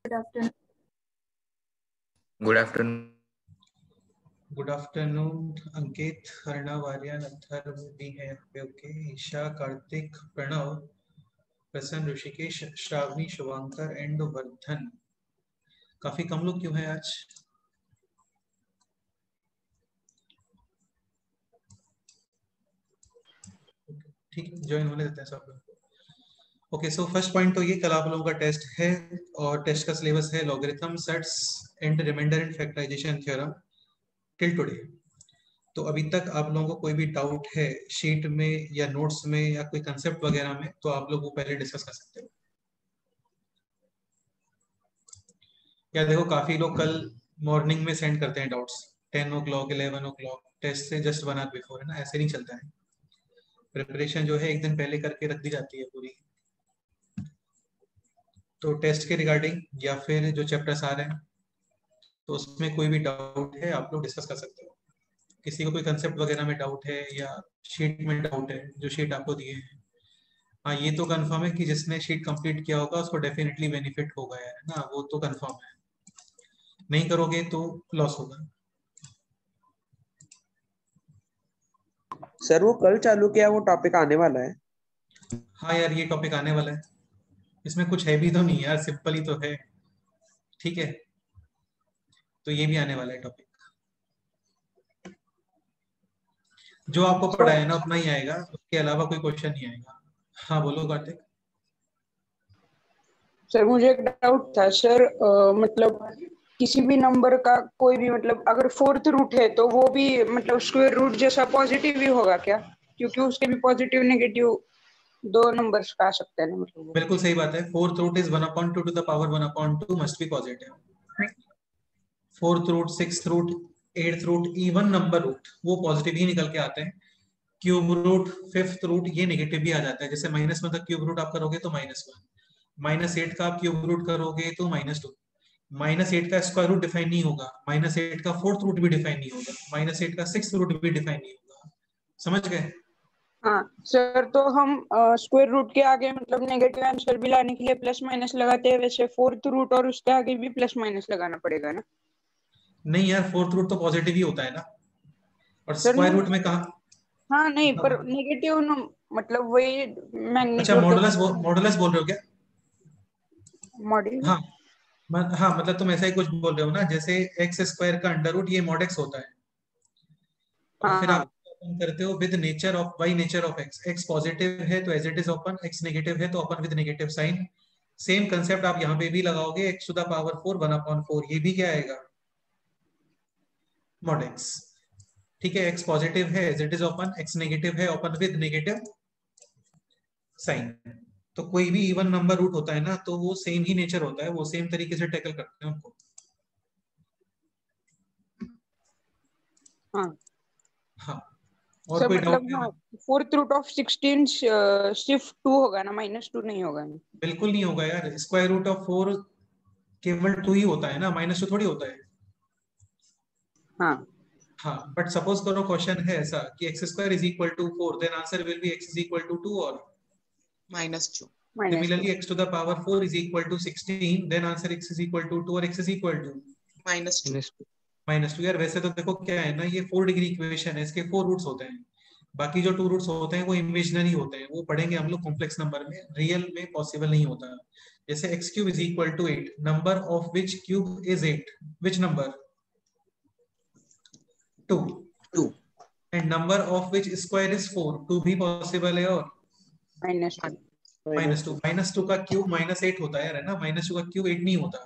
Good afternoon. Good afternoon. Good afternoon Ankit, Arnav, Aryan, Atharva भी है यहाँ पे। Okay, Isha, Kartik, Pranav, Prasanna, Rishikesh, Shravani, Shubhankar and Vardhan. काफी कम लोग क्यों हैं आज? ठीक है, ज्वाइन होने देते हैं सब लोग। ओके, सो फर्स्ट पॉइंट तो ये, कल आप लोगों का टेस्ट है और टेस्ट का सिलेबस है logarithm, sets and remainder and factorisation theorem till today. तो अभी तक आप लोगों को कोई भी डाउट है शीट में या नोट्स में या कोई कंसेप्ट वगैरह में, तो आप लोग वो पहले डिस्कस कर सकते हो। या देखो, काफी लोग कल मॉर्निंग में सेंड करते हैं डाउट्स, 10 o'clock 11 o'clock, टेस्ट से जस्ट 1 hour बिफोर, है ना? ऐसे नहीं चलता है। प्रिपरेशन जो है एक दिन पहले करके रख दी जाती है पूरी। तो टेस्ट के रिगार्डिंग या फिर जो चैप्टर्स आ रहे हैं, तो उसमें कोई भी डाउट है आप लोग डिस्कस कर सकते हो। किसी को कोई कंसेप्ट वगैरह में डाउट है या शीट में डाउट है, जो शीट आपको दिए हैं, हाँ ये तो कंफर्म है कि जिसने शीट कंप्लीट किया होगा उसको डेफिनेटली बेनिफिट होगा यार, है ना? वो तो कंफर्म है। नहीं करोगे तो लॉस होगा। सर वो कल चालू किया वो टॉपिक आने वाला है? हाँ यार, ये टॉपिक आने वाला है। इसमें कुछ है भी तो नहीं यार, सिंपल ही तो है। ठीक है, तो ये भी आने वाला है टॉपिक। जो आपको पढ़ा है ना उतना ही आएगा, उसके अलावा कोई क्वेश्चन नहीं आएगा। हाँ बोलो कार्तिक। सर मुझे एक डाउट था सर, मतलब किसी भी नंबर का कोई भी, मतलब अगर फोर्थ रूट है तो वो भी मतलब स्क्वायर रूट जैसा पॉजिटिव ही होगा क्या? क्योंकि उसके भी पॉजिटिव नेगेटिव दो नंबर्स का आ सकते हैं ना, मतलब। बिल्कुल सही बात है। Fourth root is 1/2 to the power 1/2 must be positive. Fourth root, sixth root, eighth root, even number root वो पॉजिटिव ही निकल के आते हैं। क्यूब रूट, फिफ्थ रूट ये नेगेटिव भी आ जाता है। जैसे माइनस में का क्यूब रूट आप करोगे तो -1, -8 का आप क्यूब रूट करोगे तो -2, -8 का स्क्वायर रूट डिफाइन नहीं होगा, -8 का फोर्थ रूट भी डिफाइन नहीं होगा, -8 का सिक्स्थ रूट भी डिफाइन नहीं होगा। समझ गए? हाँ सर, तो हम स्क्वायर रूट के आगे मतलब नेगेटिव आंसर भी लाने के लिए प्लस माइनस लगाते हैं, वैसे फोर्थ रूट और उसके आगे भी प्लस माइनस लगाना पड़ेगा ना? नहीं यार, फोर्थ रूट तो पॉजिटिव ही होता है ना। और सर स्क्वायर रूट में कहा? हाँ नहीं, पर नेगेटिव मतलब वही अच्छा, मैग्नीट्यूड। मॉडुलस बोल रहे हो क्या? मॉड्यूल। हाँ हाँ, मतलब तुम ऐसा ही कुछ बोल रहे हो ना, जैसे एक्स स्क्वायर का अंडर रूट ये मॉड एक्स होता है। और फिर आप ओपन करते हो with nature of by nature of x. X positive है तो as it is open, x negative है तो open with negative sign. Same concept आप यहाँ पे भी लगाओगे, एक्स टू द पावर 4 1/4, ये भी क्या आएगा? Mod x. ठीक है, एक्स पॉजिटिव है as it is open, x negative है ओपन विद नेगेटिव साइन। तो कोई भी इवन नंबर रूट होता है ना, तो वो सेम ही नेचर होता है, वो सेम तरीके से टैकल करते हैं उनको। हाँ हाँ, और सर कोई मतलब डाउट? हाँ, फोर्थ रूट ऑफ 16 सिर्फ 2 होगा ना, -2 नहीं होगा ना? बिल्कुल नहीं होगा यार, स्क्वायर रूट ऑफ 4 केवल 2 ही होता है ना, -2 थोड़ी होता है। हाँ हाँ, बट सपोज करो क्वेश्चन है ऐसा कि x square is equal to 4, then answer will be x is equal to 2 और -2। Similarly x to the power 4 is equal to 16, then answer x is equal to 2 और x इज इक्वल टू -2। यार वैसे तो देखो क्या है ना, ये 4 डिग्री इक्वेशन है, इसके 4 रूट्स होते हैं। बाकी जो 2 रूट्स होते हैं वो इमेजिनरी होते हैं, वो पढ़ेंगे हम लोग कॉम्प्लेक्स नंबर में, रियल में पॉसिबल नहीं होता। जैसे x cube is equal to 8, number of which cube is 8, which number? 2। And number of which square is 4, 2 भी पॉसिबल है और -2 -2 का क्यूब -8 होता है, है ना? -2 का क्यूब 8 नहीं होता,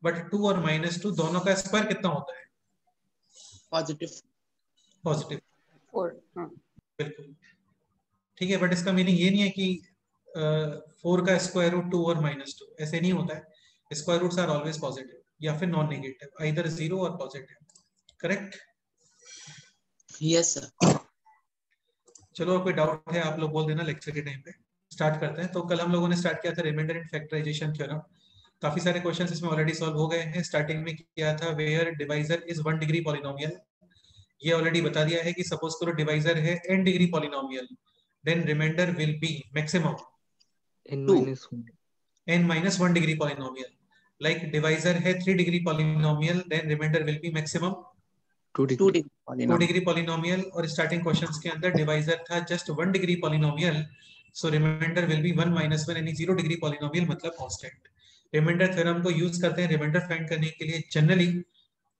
बट 2 और -2 दोनों का स्क्वायर कितना होता है? पॉजिटिव। 4। हाँ बिल्कुल ठीक है, बट इसका मीनिंग ये नहीं है कि 4 का स्क्वायर रूट 2 और -2, ऐसे नहीं होता है। Square roots are always positive या फिर नॉन नेगेटिव, आइदर 0 और पॉजिटिव। करेक्ट? Yes sir. चलो, कोई डाउट है आप लोग बोल देना लेक्चर के टाइम पे। स्टार्ट करते हैं। तो कल हम लोगों ने स्टार्ट किया था रिमाइंडर एंड फैक्टराइजेशन थ्योरम। काफी सारे क्वेश्चंस इसमें ऑलरेडी सॉल्व हो गए हैं। स्टार्टिंग में किया था where divisor is 1 degree polynomial. ये ऑलरेडी बता दिया है कि सपोज करो डिवाइजर है n degree polynomial, then remainder will be maximum n-1 degree polynomial. Like divisor है 3 degree polynomial, then remainder will be maximum 2 degree 2 degree polynomial, और starting questions के अंदर डिवाइजर था just 1 degree polynomial, so remainder will be 1 - 1 यानी 0 degree polynomial मतलब constant. Remainder theorem को use करते हैं रिमाइंडर फाइंड करने के लिए जनरली,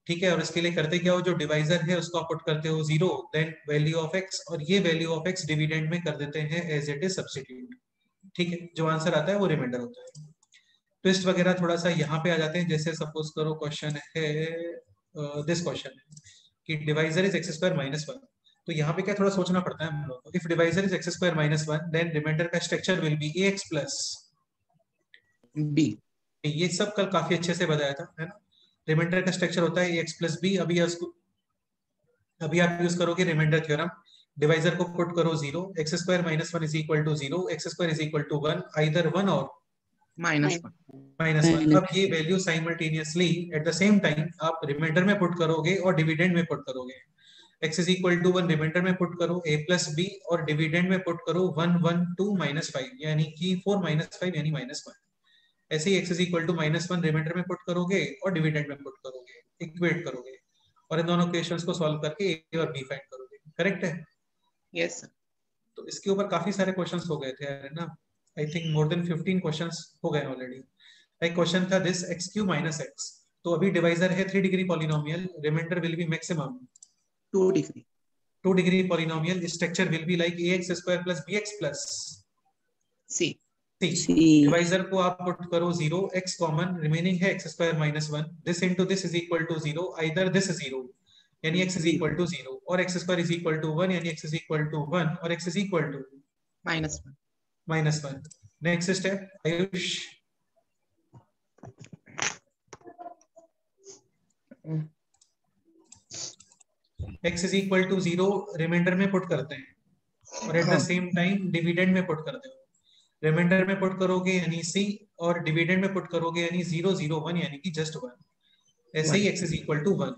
ठीक है। और इसके लिए करते क्या हो, जो डिवाइजर है उसको आप पुट करते हो 0, देन वैल्यू ऑफ x, और ये वैल्यू ऑफ x डिविडेंड में कर देते हैं एज इट इज सब्स्टिट्यूट, ठीक है। जो आंसर आता है वो रिमाइंडर होता है। ट्विस्ट वगैरह थोड़ा सा यहाँ पे आ जाते हैं, जैसे सपोज करो क्वेश्चन है दिस क्वेश्चन है कि डिवाइजर इज x² - 1, तो यहाँ पे क्या थोड़ा सोचना पड़ता है हम लोग को। If divisor is x² - 1 then remainder का structure will be ax plus b। ये सब कल काफी अच्छे से बताया था, है ना। रिमाइंडर का स्ट्रक्चर होता है ax प्लस b। अभी आप यूज करोगे रिमाइंडर थ्योरम, डिवाइजर को पुट करो 0, x² - 1 is equal to 0, x² is equal to 1, either 1 और -1। अब ये value simultaneously at the same time आप रिमाइंडर में पुट करोगे और डिविडेंड में पुट करोगे। x is equal to 1 remainder में पुट करो a प्लस b, और डिविडेंड में पुट करो 1 1 2 -5 यानी कि 4 - 5 यानी -1। ऐसे ही x is equal to -1 remainder में पुट करोगे और डिविडेंड में पुट करोगे, इक्वेट करोगे, और इन दोनों इक्वेशंस को सॉल्व करके a और b फाइंड करोगे। करेक्ट है? Yes sir. तो इसके ऊपर काफी सारे क्वेश्चंस हो गए थे यार, ना। I think more than 15 questions हो गए ऑलरेडी। एक क्वेश्चन था दिस x³ - x, तो अभी डिवाइजर है 3 degree polynomial, remainder will be maximum 2 degree 2 degree polynomial, structure will be like ax² + bx plus c। Divisor को आप पुट करो 0, x कॉमन, रिमेनिंग है x² - 1, this into this is equal to 0, either this 0 यानी x is equal to 0 और x² is equal to 1 यानी x is equal to 1 और x is equal to -1। Next step Ayush. x is equal to 0 remainder में put करते हैं और at the same time dividend में put करते हो। रिमाइंडर में पुट करोगे यानी c, और डिविडेंड में पुट करोगे यानी 0 0 1 यानी कि जस्ट 1। ऐसे ही x इज इक्वल टू 1,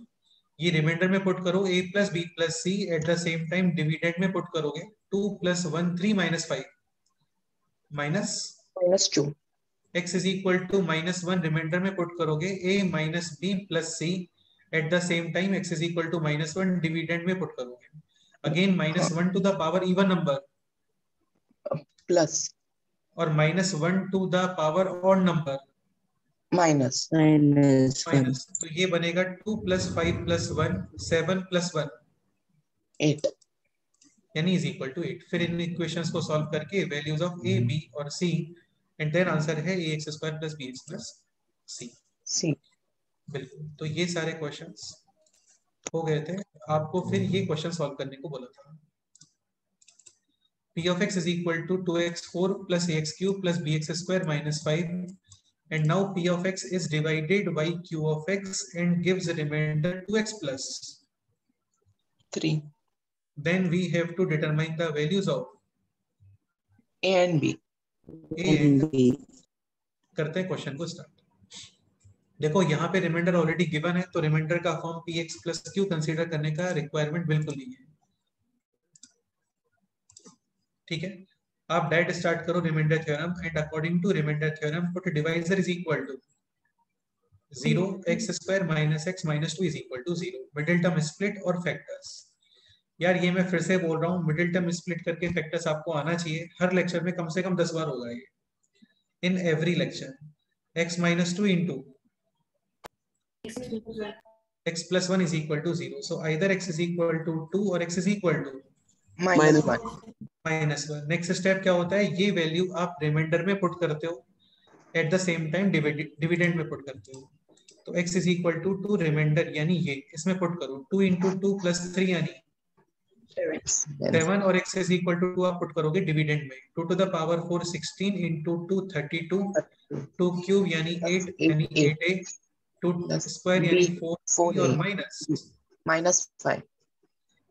ये रिमाइंडर में पुट करो a plus b plus c, at the same time dividend में पुट करोगे 2 + 1 3 -5 -2। x is equal to -1 remainder में पुट करोगे a minus b plus c, at the same time x is equal to -1 dividend में put करोगे again -1 to the power even number plus, और -1 to the power odd number minus. तो ये बनेगा 2 + 5 + 1 7 + 1 8 यानी is equal to 8। फिर इन equations को सॉल्व करके वैल्यूज ऑफ a b और c, एंड देन आंसर है ax² + bx + c। बिल्कुल, तो ये सारे क्वेश्चंस हो गए थे। आपको फिर ये क्वेश्चन सॉल्व करने को बोला था। p of x is equal to 2x4 plus ax³ plus bx² - 5, and now p of x is divided by q of x and gives a remainder 2x plus 3 then we have to determine the values of a and b। करते हैं question को start. देखो यहाँ पे reminder already given है, तो reminder का form px + q consider करने का रिक्वायरमेंट बिल्कुल नहीं है, ठीक है। आप डायरेक्ट स्टार्ट करो remainder theorem, and according to remainder theorem put divisor is equal to 0, x² - x - 2 is equal to 0, middle term split और फैक्टर्स। यार ये मैं फिर से बोल रहा हूँ, मिडिल टर्म स्प्लिट करके फैक्टर्स आपको आना चाहिए। हर लेक्चर में कम से कम 10 बार होगा ये, in every lecture. x - 2 into x + 1 is equal to 0, so either x is equal to 2 और x is equal to -1। Next step क्या होता है, ये वैल्यू आप रिमाइंडर में पुट करते हो, at the same time dividend में पुट करते हो। तो x is equal to 2 remainder यानी ये इसमें पुट करो 2 × 2 + 3 यानी 7, और x इज इक्वल टू 2 आप पुट करोगे डिविडेंड में 2 to the power 4 16 × 2 32, 2 क्यूब यानी 8 यानी 8a, 2 स्क्वायर यानी 4 और -5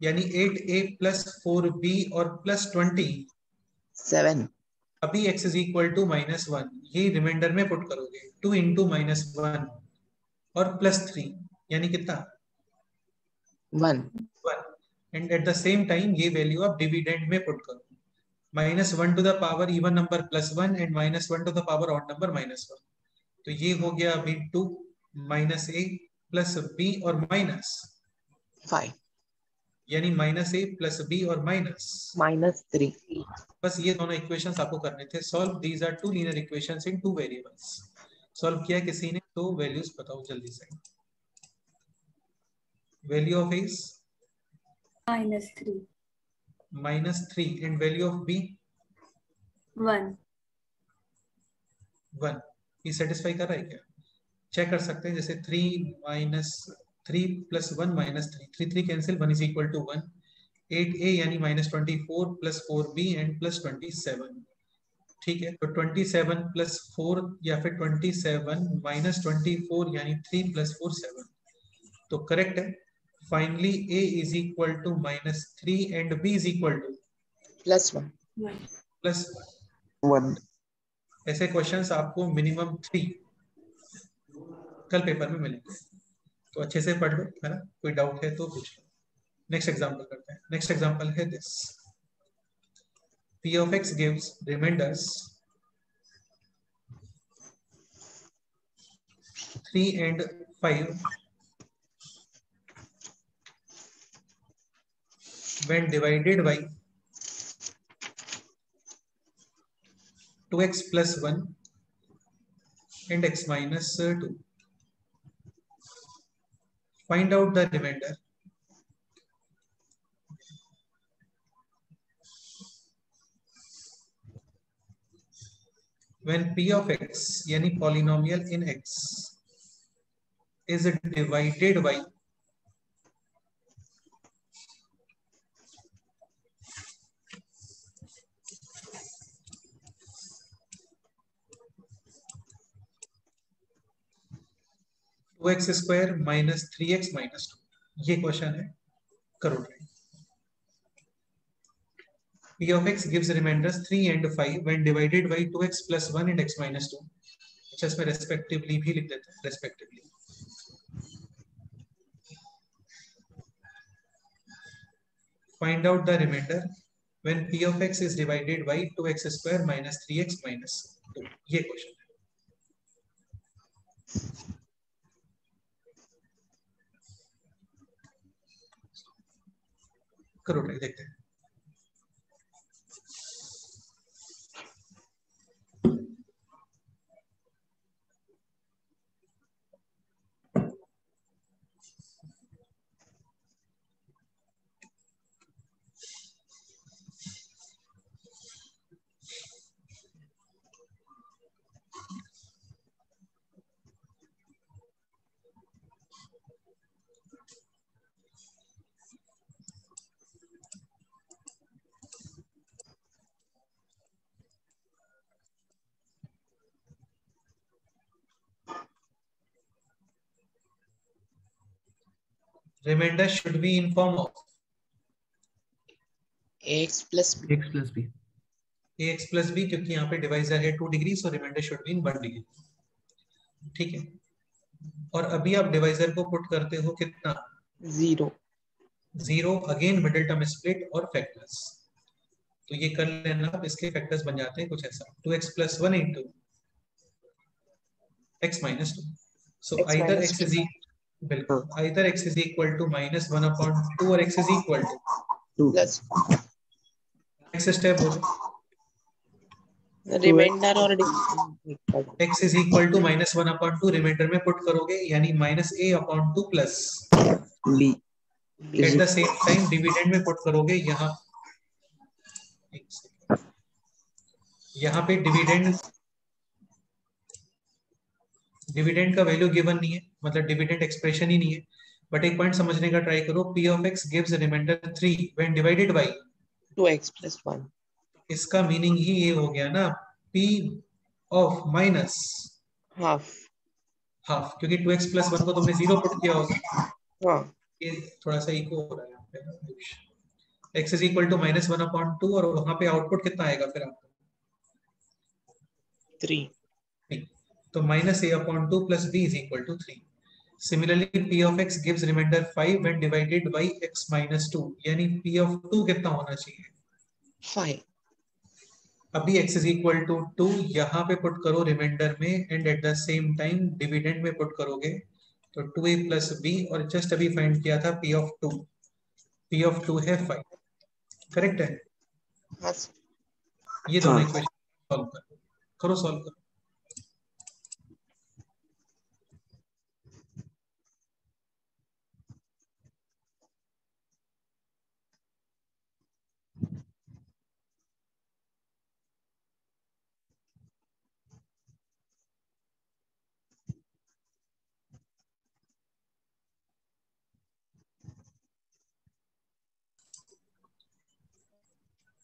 यानी 8a + 4b और +20 7। अभी x इज इक्वल टू -1, ये रिमाइंडर में पुट करोगे 2 × -1 और +3 यानी कितना 1, and at the same time ये वैल्यू आप डिविडेंड में पुट करो -1 to the power even number +1 and -1 to the power odd number -1। तो तो ये हो गया अभी 2 माइनस ए प्लस बी और माइनस 5 यानी माइनस ए प्लस बी और माइनस -3. बस ये दोनों इक्वेशंस आपको करने थे solve. These are two linear equations in two variables. Solve किया किसी ने तो वैल्यूज बताओ जल्दी से. Value of a -3 and value of b 1. 1. ये सेटिस्फाई कर रहा है क्या? चेक कर सकते हैं. जैसे 3 plus 1 minus 3 3 cancel 1 is equal to 1. 8a यानी -24 प्लस 4b एंड प्लस 27. ठीक है. तो 27 प्लस 4 या फिर 27 माइनस 24 यानी 3 प्लस 4 7. तो करेक्ट है. Finally a is equal to -3 and b is equal to +1. Plus 1. ऐसे क्वेश्चंस आपको मिनिमम 3 कल पेपर में मिलेंगे. तो अच्छे से पढ़ लो, है ना. कोई डाउट है तो पूछ लो. नेक्स्ट एग्जांपल करते हैं. नेक्स्ट एग्जांपल है this. p of x gives remainders 3 and 5 when divided by 2x plus 1 and x minus 2. Find out the remainder. When p of x यानी polynomial in x is divided by two x square minus 3x minus 2. ये question है. करो try. p of x gives remainders 3 and 5 when divided by 2x plus 1 and x minus 2. अच्छा, इसमें respectively भी लिख देते हैं. Respectively find out the remainder when p of x is divided by 2x square minus 3x minus 2. ये question है. करो try, देखते हैं. Remainder should be in form of ax plus b. ax plus b क्योंकि यहाँ पे divisor है 2 degree, so remainder should be in 1 degree. ठीक है. और अभी आप डिवाइजर को पुट करते हो कितना? 0 अगेन मिडिल टर्म स्प्लिट और फैक्टर्स. तो ये कर लेना. अब इसके फैक्टर्स बन जाते हैं कुछ ऐसा. 2x plus 1 into x minus 2. So either x is बिल्कुल either x is equal to -1/2 और x is equal to 2. Next step हो जाए. रिमाइंडर और x is equal to -1/2 remainder में पुट करोगे यानी -a/2 plus b. At the same time dividend में put करोगे. यहाँ पे डिविडेंड का वैल्यू गिवन नहीं है, मतलब डिविडेंड एक्सप्रेशन ही नहीं है. बट एक पॉइंट समझने का ट्राई करो. p of x gives remainder 3 when divided by 2x plus 1. इसका मीनिंग ही ये हो गया ना, p of minus हाफ. क्योंकि 2x plus 1 को तुमने 0 पुट किया होगा. हाँ. ये थोड़ा सा इको हो रहा है यहाँ पे. x is equal to -1/2 और वहां पे आउटपुट कितना आएगा फिर आपको? 3. तो -a/2 plus b is equal to 3. Similarly, p of x gives remainder 5 when divided by x minus 2. यानी p of 2 कितना होना चाहिए? 5. अभी x इज इक्वल टू 2 यहाँ पे पुट करो रिमाइंडर में and at the same time dividend में पुट करोगे तो 2a प्लस b और जस्ट अभी फाइंड किया था p ऑफ 2. p ऑफ 2 है 5. करेक्ट है? हाँ सर। ये दोनों इक्वेशन सॉल्व करो सॉल्व करो.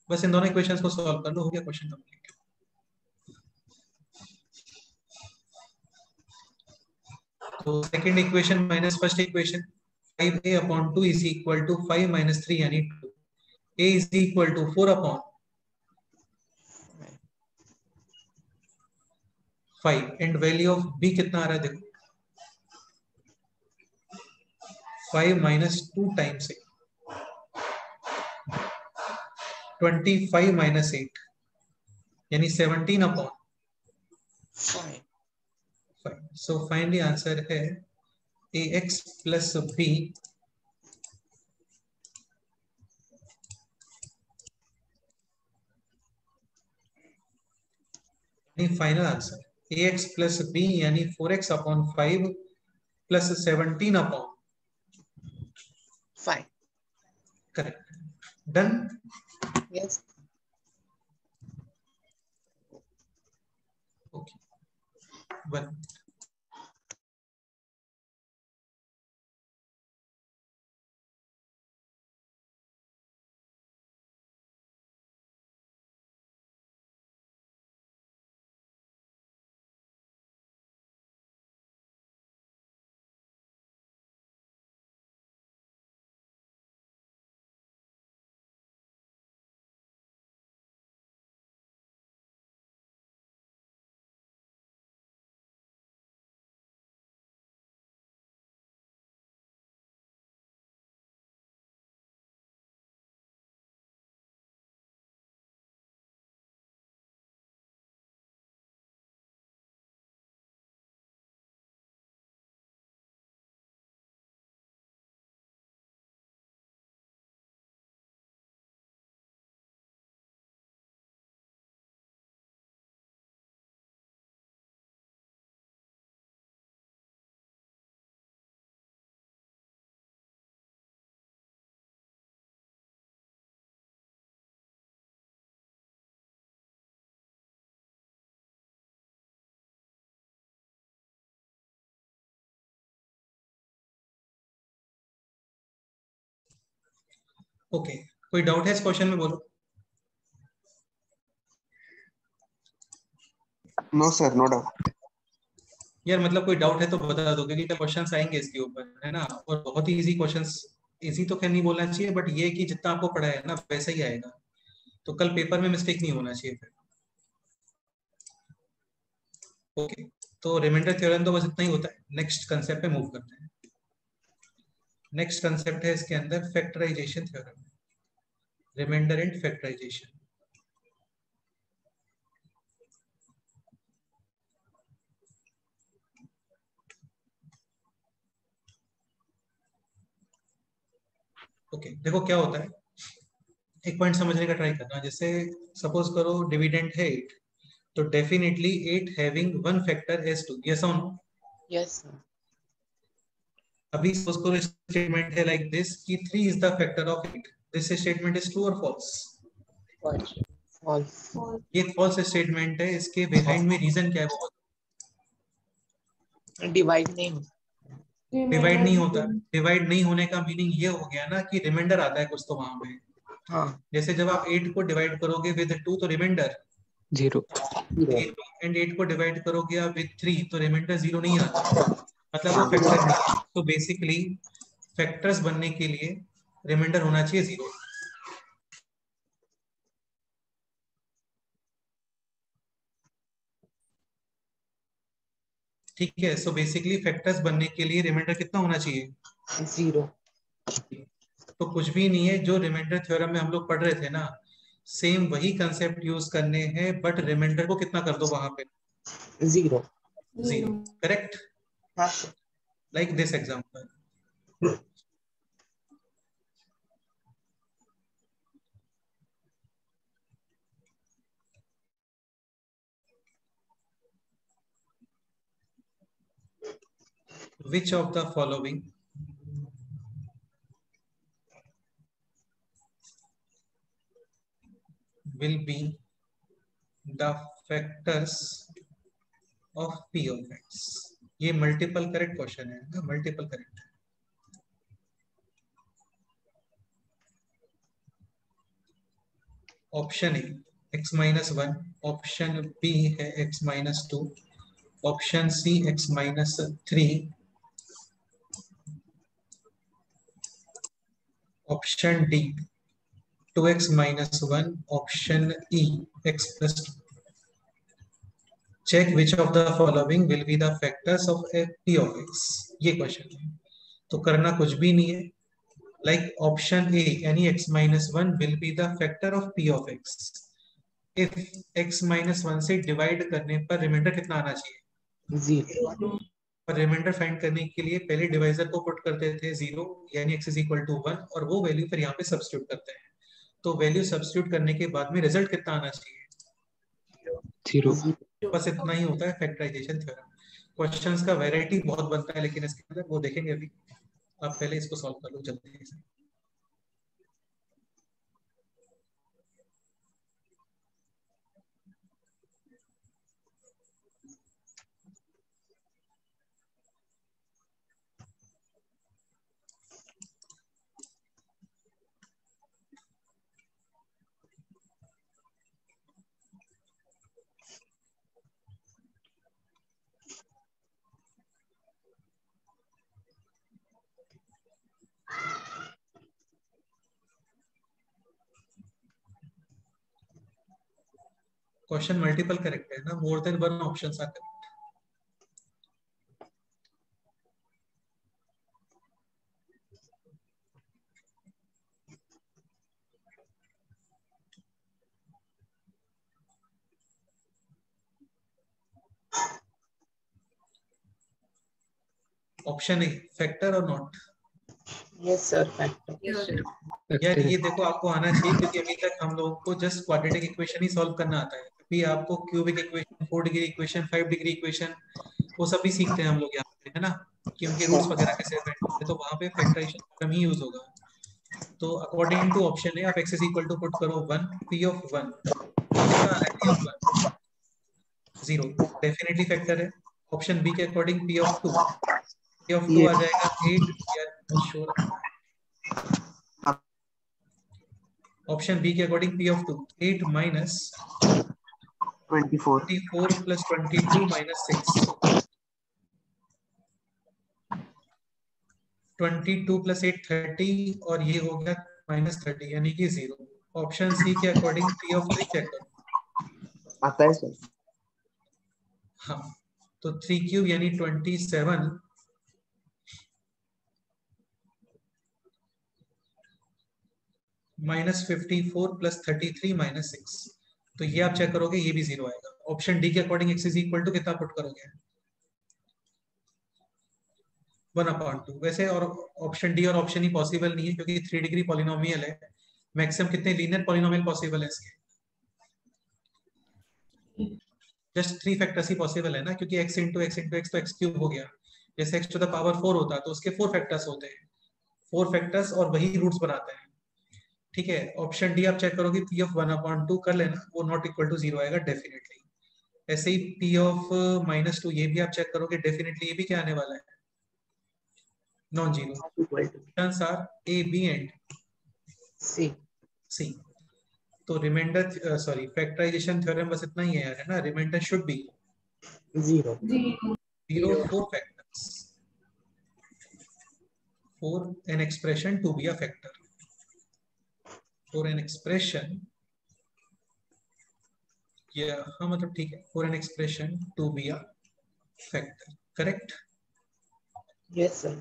बस इन दोनों इक्वेशंस को सॉल्व कर लो, हो गया क्वेश्चन कंप्लीट. तो second equation minus first equation 5a upon 2 is equal to 5 minus 3 यानी 2. a is equal to 4 upon 5 and value of b कितना आ रहा है देखो 5 माइनस 2 टाइम्स 25 माइनस 8 यानी 17 अपॉन 5. सो फाइनली आंसर है ax plus b final answer ax plus b यानी 4x upon 5 plus 17 upon 5. Correct. Done. Yes. Okay. 1. Okay. कोई doubt है इस क्वेश्चन में? बोलो. No sir, no doubt. यार मतलब कोई डाउट है तो बता दो क्योंकि क्वेश्चंस आएंगे इसके ऊपर, है ना. और बहुत ही इजी क्वेश्चंस. इजी तो खैर नहीं बोलना चाहिए बट ये कि जितना आपको पढ़ा है ना वैसा ही आएगा. तो कल पेपर में मिस्टेक नहीं होना चाहिए फिर. ओके. तो रिमाइंडर थ्योरम तो बस इतना ही होता है. नेक्स्ट कंसेप्ट पे मूव करते हैं. नेक्स्ट कंसेप्ट है इसके अंदर factorisation theorem. Remainder and factorisation. Okay. देखो क्या होता है, एक पॉइंट समझने का ट्राई करना. जैसे सपोज करो डिविडेंड है 8 तो definitely 8 having one factor as 2. Yes और नो? Yes, sir. अभी सपोज करो स्टेटमेंट है लाइक दिस कि 3 is the factor of 8. This statement is true और फॉल्स? False. ये फॉल्स स्टेटमेंट है. इसके बिहाइंड में रीजन क्या है? वो Divide नहीं होता. डिवाइड नहीं होता. डिवाइड नहीं होने का मीनिंग ये हो गया ना कि रिमाइंडर आता है कुछ तो वहां पे. हाँ. जैसे जब आप 8 को डिवाइड करोगे विद 2 तो रिमाइंडर 0. एंड 8 को डिवाइड करोगे आप विद 3 तो रिमाइंडर 0 नहीं आता. मतलब वो फैक्टर है. तो बेसिकली फैक्टर्स बनने के लिए रिमाइंडर होना चाहिए 0. ठीक है. सो बेसिकली फैक्टर्स बनने के लिए रिमाइंडर कितना होना चाहिए? 0. तो कुछ भी नहीं है. जो रिमाइंडर थ्योरम में हम लोग पढ़ रहे थे ना सेम वही कंसेप्ट यूज करने हैं, बट रिमाइंडर को कितना कर दो वहां पे, 0. 0. करेक्ट? हाँ sir. Like this example, which of the following will be the factors of p of x? ये मल्टीपल करेक्ट क्वेश्चन है ना, multiple correct. Option a x minus 1, option b है x minus 2, option c x minus 3, option d 2x minus 1, option e x plus 2. Check which of the following will be the factors of p of x. ये question है, तो करना कुछ भी नहीं है. Like option A यानी x minus 1 will be the factor of p of x. If x minus 1 से डिवाइड करने पर रिमाइंडर कितना आना चाहिए, 0. और रिमाइंडर फाइंड करने के लिए पहले डिवाइजर को पुट करते थे 0 यानी x इज इक्वल टू 1, और वो वैल्यू फिर यहाँ पे सब्स्टिट्यूट करते हैं. तो वैल्यू सब्स्टिट्यूट करने के बाद में रिजल्ट कितना आना चाहिए, 0. बस इतना ही होता है फैक्टराइजेशन थ्योरम. क्वेश्चंस का वैरायटी बहुत बनता है, लेकिन इसके अंदर वो देखेंगे अभी. आप पहले इसको सॉल्व कर लो जल्दी से. क्वेश्चन मल्टीपल करेक्ट है ना, more than one options are correct. Option a factor और नॉट. Yes sir. Factor. यार ये देखो आपको आना चाहिए, क्योंकि अभी तक हम लोगों को जस्ट क्वाड्रेटिक इक्वेशन ही सॉल्व करना आता है. अभी आपको cubic equation, 4 degree equation, 5 degree equation, वो सब भी सीखते हैं हम लोग यहाँ पे, है ना, कि उनके रूट्स वगैरह कैसे फाइंड करते हैं. तो वहां पे फैक्टराइजेशन थ्योरम ही यूज होगा. तो अकॉर्डिंग टू ऑप्शन ए आप x is equal to put करो 1, p ऑफ 1 कितना आ रहा है, p ऑफ 1 0, डेफिनेटली फैक्टर है. ऑप्शन बी के अकॉर्डिंग p ऑफ 2 आ जाएगा 8. यार श्योर. ऑप्शन बी के according p of 2 8 minus 24 plus 22 minus 6. 22 plus 8 30, और ये हो गया माइनस 30 यानी कि 0. ऑप्शन सी के अकॉर्डिंग p ऑफ 3 चेक करो. आता है सर. हाँ, तो 3 क्यूब यानी 27 माइनस 54 प्लस 33 माइनस 6. तो ये आप चेक करोगे, ये भी 0 आएगा. ऑप्शन डी के according x is equal to कितना पुट करोगे, 1/2. वैसे और ऑप्शन डी और ऑप्शन ई पॉसिबल नहीं है, क्योंकि 3 डिग्री पॉलिनोमियल है. मैक्सिमम कितने लीनियर पॉलिनोमियल पॉसिबल है इसके, जस्ट 3 फैक्टर्स ही पॉसिबल है ना, क्योंकि x इंटू एक्स तो x क्यूब हो गया. जैसे x टू द पावर 4 होता है तो उसके 4 फैक्टर्स होते हैं, 4 फैक्टर्स, और वही रूट्स बनाते हैं. ठीक है. ऑप्शन डी आप चेक करोगे, p ऑफ 1/2 कर लेना, वो नॉट इक्वल टू 0 आएगा डेफिनेटली. ऐसे ही p ऑफ माइनस 2, ये भी आप चेक करोगे डेफिनेटली, ये भी क्या आने वाला है, non zero. Options are A, B and C. तो रिमाइंडर सॉरी फैक्टराइजेशन थ्योरम बस इतना ही है यार, है ना. Remainder should be 0. 0 4 factors for an expression to be a factor. For an expression, yeah, हाँ मतलब ठीक है, for an expression to be a factor. Correct? Yes sir.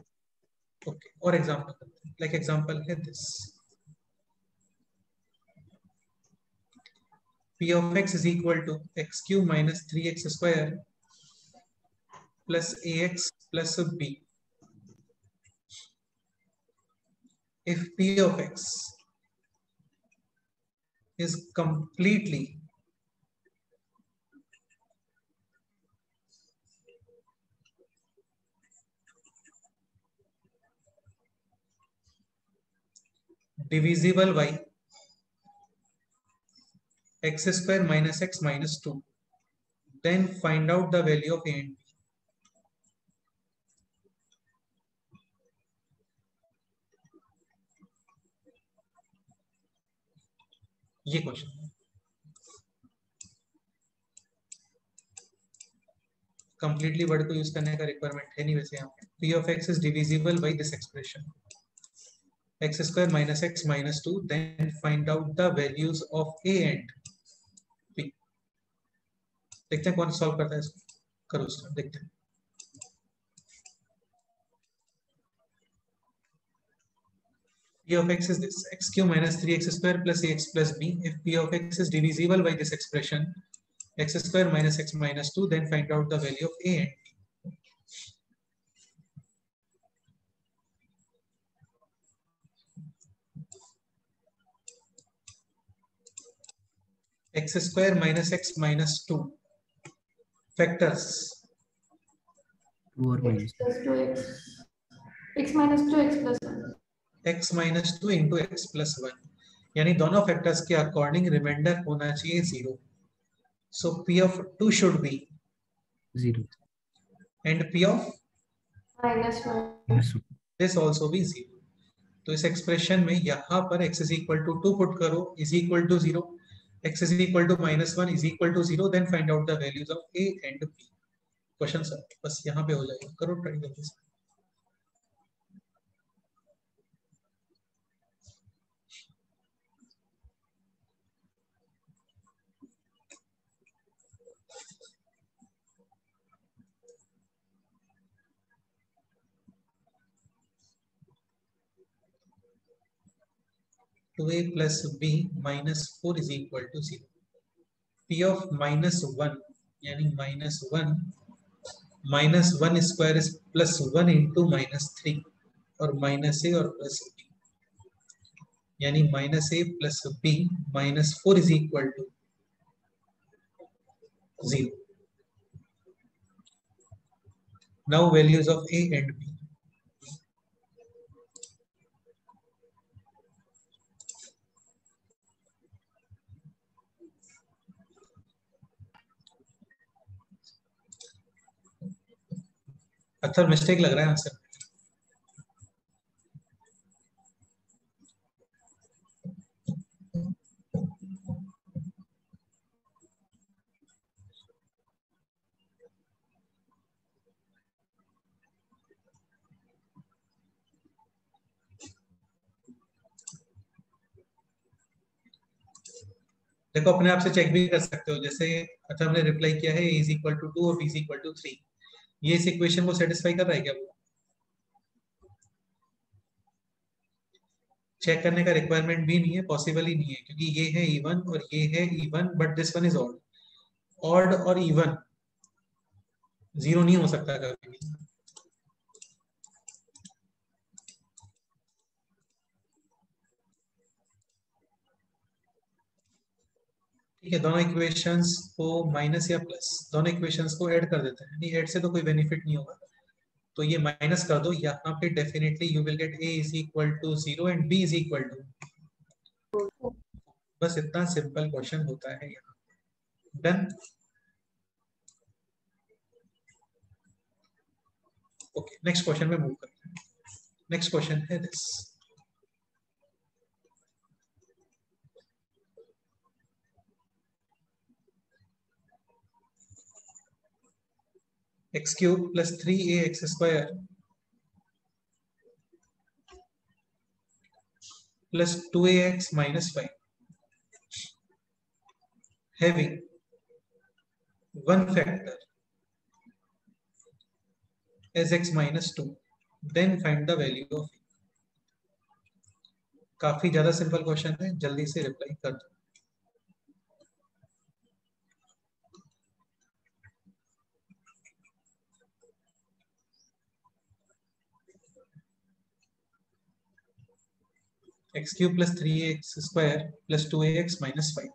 Okay. और example, like example है this. P of x is equal to x cube minus 3x square plus ax plus b. If P of x is completely divisible by x square minus x minus 2, then find out the value of a and b. ये question completely word को use करने का requirement है नहीं वैसे यहाँ पे. P of x is divisible by this expression x square minus x minus 2, then find out the values of a and b. देखते हैं कौन सॉल्व करता है इसको. करो उसको, देखते हैं. P of x is this x cube minus 3x square plus ax plus b. If P of x is divisible by this expression x square minus x minus 2, then find out the value of a and b. X square minus x minus 2 factors. 2 और x plus 2x, x minus 2 x plus 1. x minus 2 into x plus 1, यानी दोनों factors के according reminder होना चाहिए 0. So P of 2 should be 0 and P of Minus 1. this also be 0. तो इस expression में यहाँ पर x is equal to 2 put करो, is equal to 0, x is equal to minus 1 is equal to 0, then find out the values of a and b. Question sir बस यहाँ पे हो जाएगा. करो ट्राई करके. Two a plus b minus 4 is equal to 0. P of minus 1 यानी minus 1 square is plus 1 into minus 3 और minus a और प्लस बी यानी minus a plus b minus 4 is equal to 0. Now values of a and b. अच्छा mistake लग रहा है answer. देखो अपने आप से चेक भी कर सकते हो. जैसे अच्छा हमने रिप्लाई किया है a is equal to 2 और b is equal to 3. ये इस इक्वेशन को सेटिस्फाई कर रहा है क्या? वो चेक करने का रिक्वायरमेंट भी नहीं है, पॉसिबल ही नहीं है, क्योंकि ये है इवन और ये है even, but this one is odd. Odd और इवन 0 नहीं हो सकता कभी भी. ठीक है, दोनों इक्वेशंस को माइनस या प्लस दोनों इक्वेशंस को ऐड कर देते हैं. नहीं, ऐड से तो कोई बेनिफिट नहीं होगा, तो ये माइनस कर दो. यहाँ पे definitely you will get a is equal to 0 and b is equal to. बस इतना सिंपल क्वेश्चन होता है यहाँ. डन. ओके, नेक्स्ट क्वेश्चन में मूव करते हैं. नेक्स्ट क्वेश्चन है this. x cube plus 3ax square plus 2ax minus 5 having one factor as x minus 2, then find the value of a. काफी ज्यादा सिंपल क्वेश्चन है, जल्दी से रिप्लाई कर दो. X cube plus 3x square plus 2ax minus 5।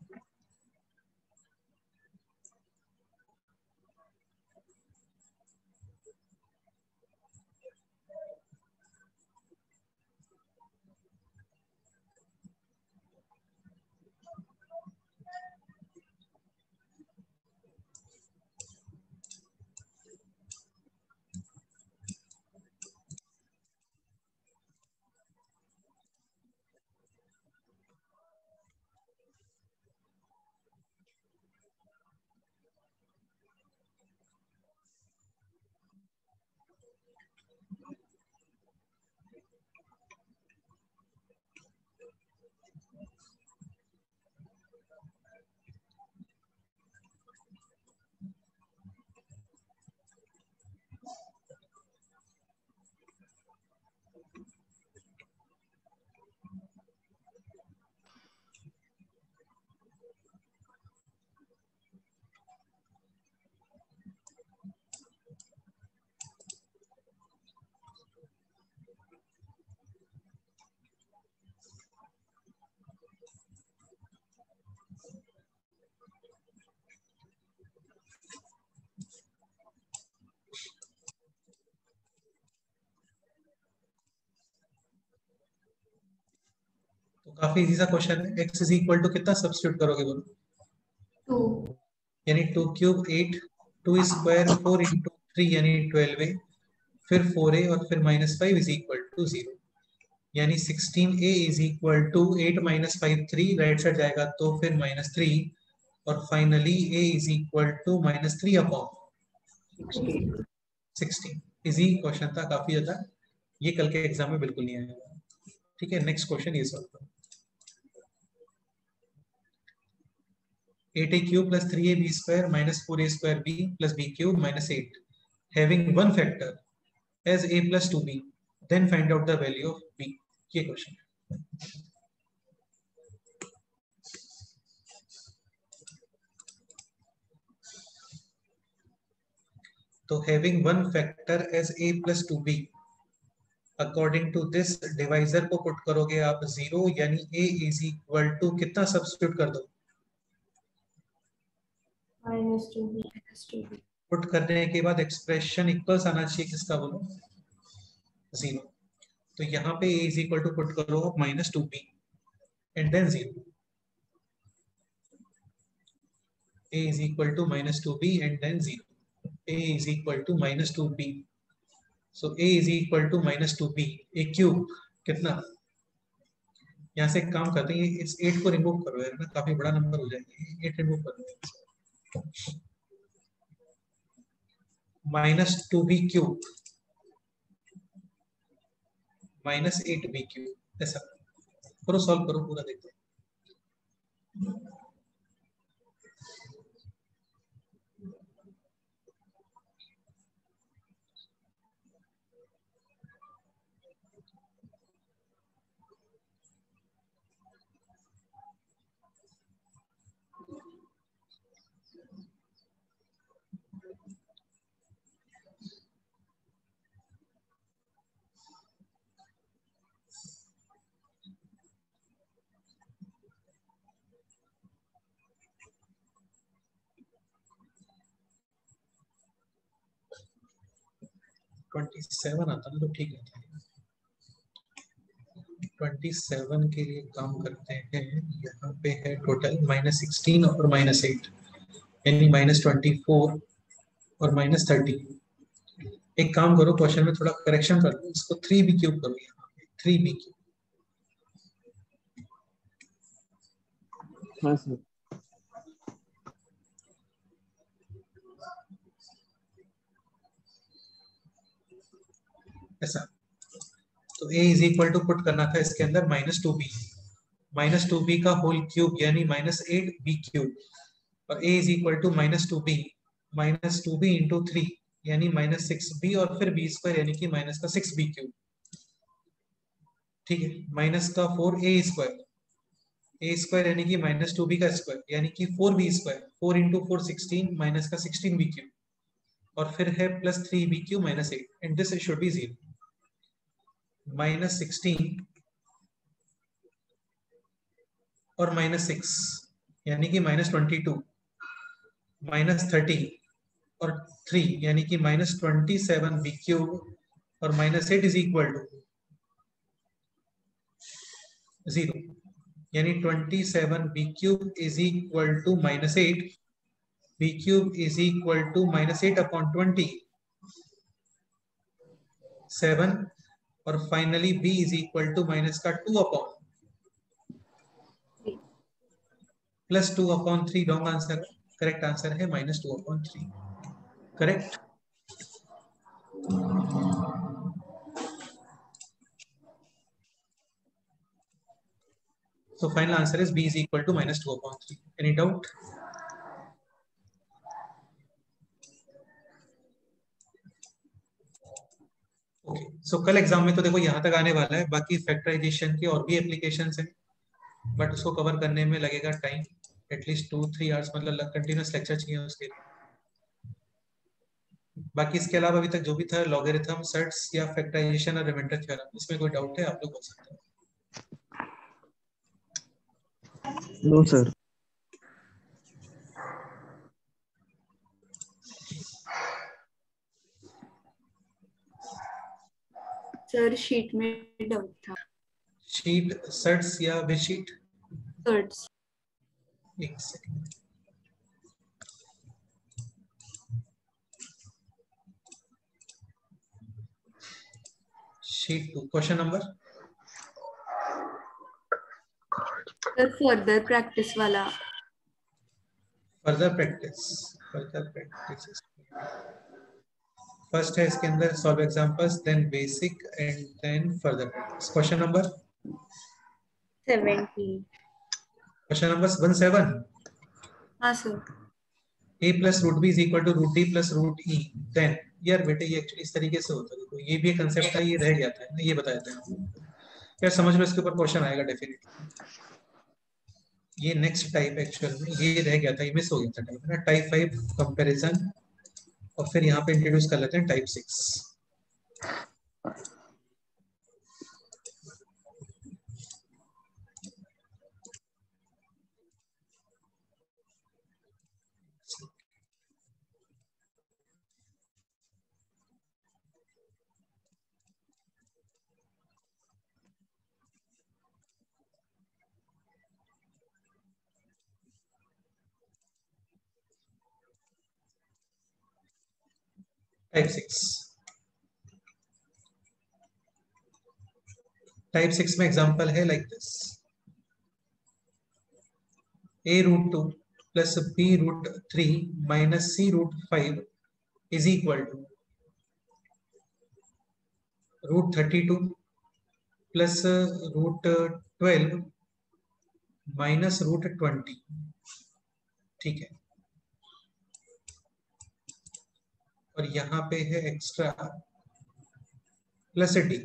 तो काफी easy सा क्वेश्चन है। x इज इक्वल टू कितना सब्स्टिट्यूट करोगे बोलो? 2 यानी 2 क्यूब 8, 2 स्क्वायर 4 इंटू 3 यानी 12a, फिर 4a और फिर माइनस 5 इज इक्वल टू 0, यानी 16a is equal to 8 minus 5 3, right side जाएगा तो फिर माइनस 3, और finally a is equal to minus 3 upon 16। Easy question था काफी ज्यादा, ये कल के एग्जाम में बिल्कुल नहीं आएगा। ठीक है, नेक्स्ट क्वेश्चन ये सॉल्व करो। 8a cube plus 3ab square minus 4a square b plus b cube minus 8 having one factor as a plus 2b, then find out the value of b। ये question है। तो having one factor as a plus 2b, according to this divisor को put करोगे आप 0, यानी a is equal to कितना substitute कर दो? -2b पुट करने के बाद एक्सप्रेशन इक्वल्स आना चाहिए किसका बोलो? 0। तो यहाँ पे a is equal to put करो -2b and then 0। a is equal to -2b and then 0। a is equal to -2b, so a is equal to -2b। a cube कितना? यहाँ से एक काम करते हैं, इस 8 को रिमूव करो यार ना, काफी बड़ा नंबर हो जाएगा। 8 रिमूव करो, -2b क्यूब -8b क्यूब, ऐसा करो, सॉल्व करो पूरा, देखते हैं। $27 आता ना तो ठीक रहता है। 27 के लिए काम करते हैं, यहाँ पे है टोटल -16 और -8, यानी -24 और -30। एक काम करो, क्वेश्चन में थोड़ा करेक्शन कर लो, इसको 3b क्यूब करो, यहाँ पे 3b क्यूब। हाँ सर। ऐसा, तो a is equal to put करना था इसके अंदर -2b का होल क्यूब यानी -8b क्यूब, और a is equal to -2b into 3 यानी -6b, और फिर b स्क्वायर यानी कि -6b क्यूब। ठीक है, माइनस का 4a स्क्वायर यानी कि -2b का स्क्वायर यानी कि 4b स्क्वायर, 4 इंटू 4 16 माइनस का 16b क्यूब, और फिर है plus 3b cube -8, and this should be 0। -16 और -6 यानी कि -22, -30 और 3 यानी कि -27 b क्यूब और -8 इज इक्वल टू 0, यानी 27 b cube is equal to -8, b cube is equal to -8 upon 27 और finally b is equal to -2 upon +2 upon 3. Wrong answer, correct answer है -2 upon 3. Correct. So final answer is b is equal to -2 upon 3. Any doubt? Okay. So कल exam में तो देखो यहाँ तक आने वाला है, बाकी फैक्टराइजेशन के और भी एप्लीकेशंस हैं, बट उसको कवर करने में लगेगा टाइम, एटलीस्ट 2-3 आवर्स, मतलब कंटिन्यूस लेक्चर चाहिए उसके लिए. बाकी इसके अलावा अभी तक जो भी था, लॉगरिथम, सेट्स या फैक्टराइजेशन और रिमाइंडर थ्योरम, इसमें कोई डाउट है आप लोग बोल सकते हैं. No sir. सर शीट में डाउट था. शीट सेट्स या विच शीट? सर्ट्स. एक second. Sheet 2 question number. Sir further practice वाला. Further practice. फर्स्ट है इसके अंदर solve examples, then basic and then further practice. Question number 17. Question number 17. हाँ sir. a plus root B is equal to root d plus root e. Then यार बेटे ये actually इस तरीके से होता है, देखो ये भी एक कंसेप्ट था, ये रह गया था ना, ये बता देते हैं यार, समझ लो इसके ऊपर क्वेश्चन आएगा डेफिनेटली. ये नेक्स्ट टाइप एक्चुअल में ये रह गया था, ये मिस हो गया था टाइप ना, टाइप 5 कंपैरिजन, और फिर यहाँ पे इंट्रोड्यूस कर लेते हैं टाइप 6. टाइप 6. टाइप 6 में एग्जांपल है like this, a√2 plus b√3 minus c√5 is equal to √32 plus √12 minus √20. ठीक है, और यहाँ पे है extra plus d.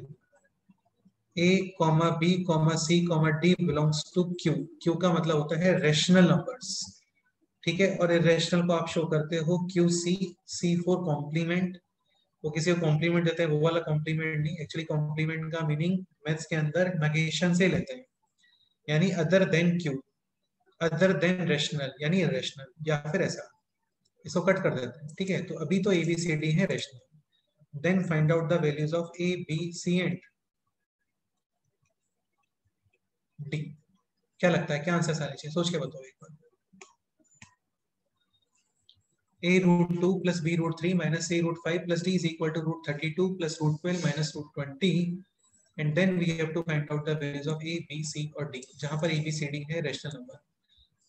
a, b, c, d belongs to q. q का मतलब होता है रेशनल नंबर्स. ठीक है, और इरेशनल को आप शो करते हो QC, C4 कॉम्प्लीमेंट. वो किसी को कॉम्प्लीमेंट देते हैं, वो वाला कॉम्प्लीमेंट नहीं, एक्चुअली कॉम्प्लीमेंट का मीनिंग मैथ्स के अंदर नेगेशन से लेते हैं, यानी other than q, other than rational यानी इरेशनल, या फिर ऐसा इसको कट कर देते हैं. ठीक है, तो अभी तो ABCD है rational. Then find out the values of A, B, C and D. क्या लगता है, क्या आंसर सारे चाहिए, सोच के बताओ एक बार. a√2 plus b√3 minus c√5 plus d is equal to √32 plus √12 minus √20, and then we have to find out the values of a, b, c और d, जहां पर a, b, c, d है rational number.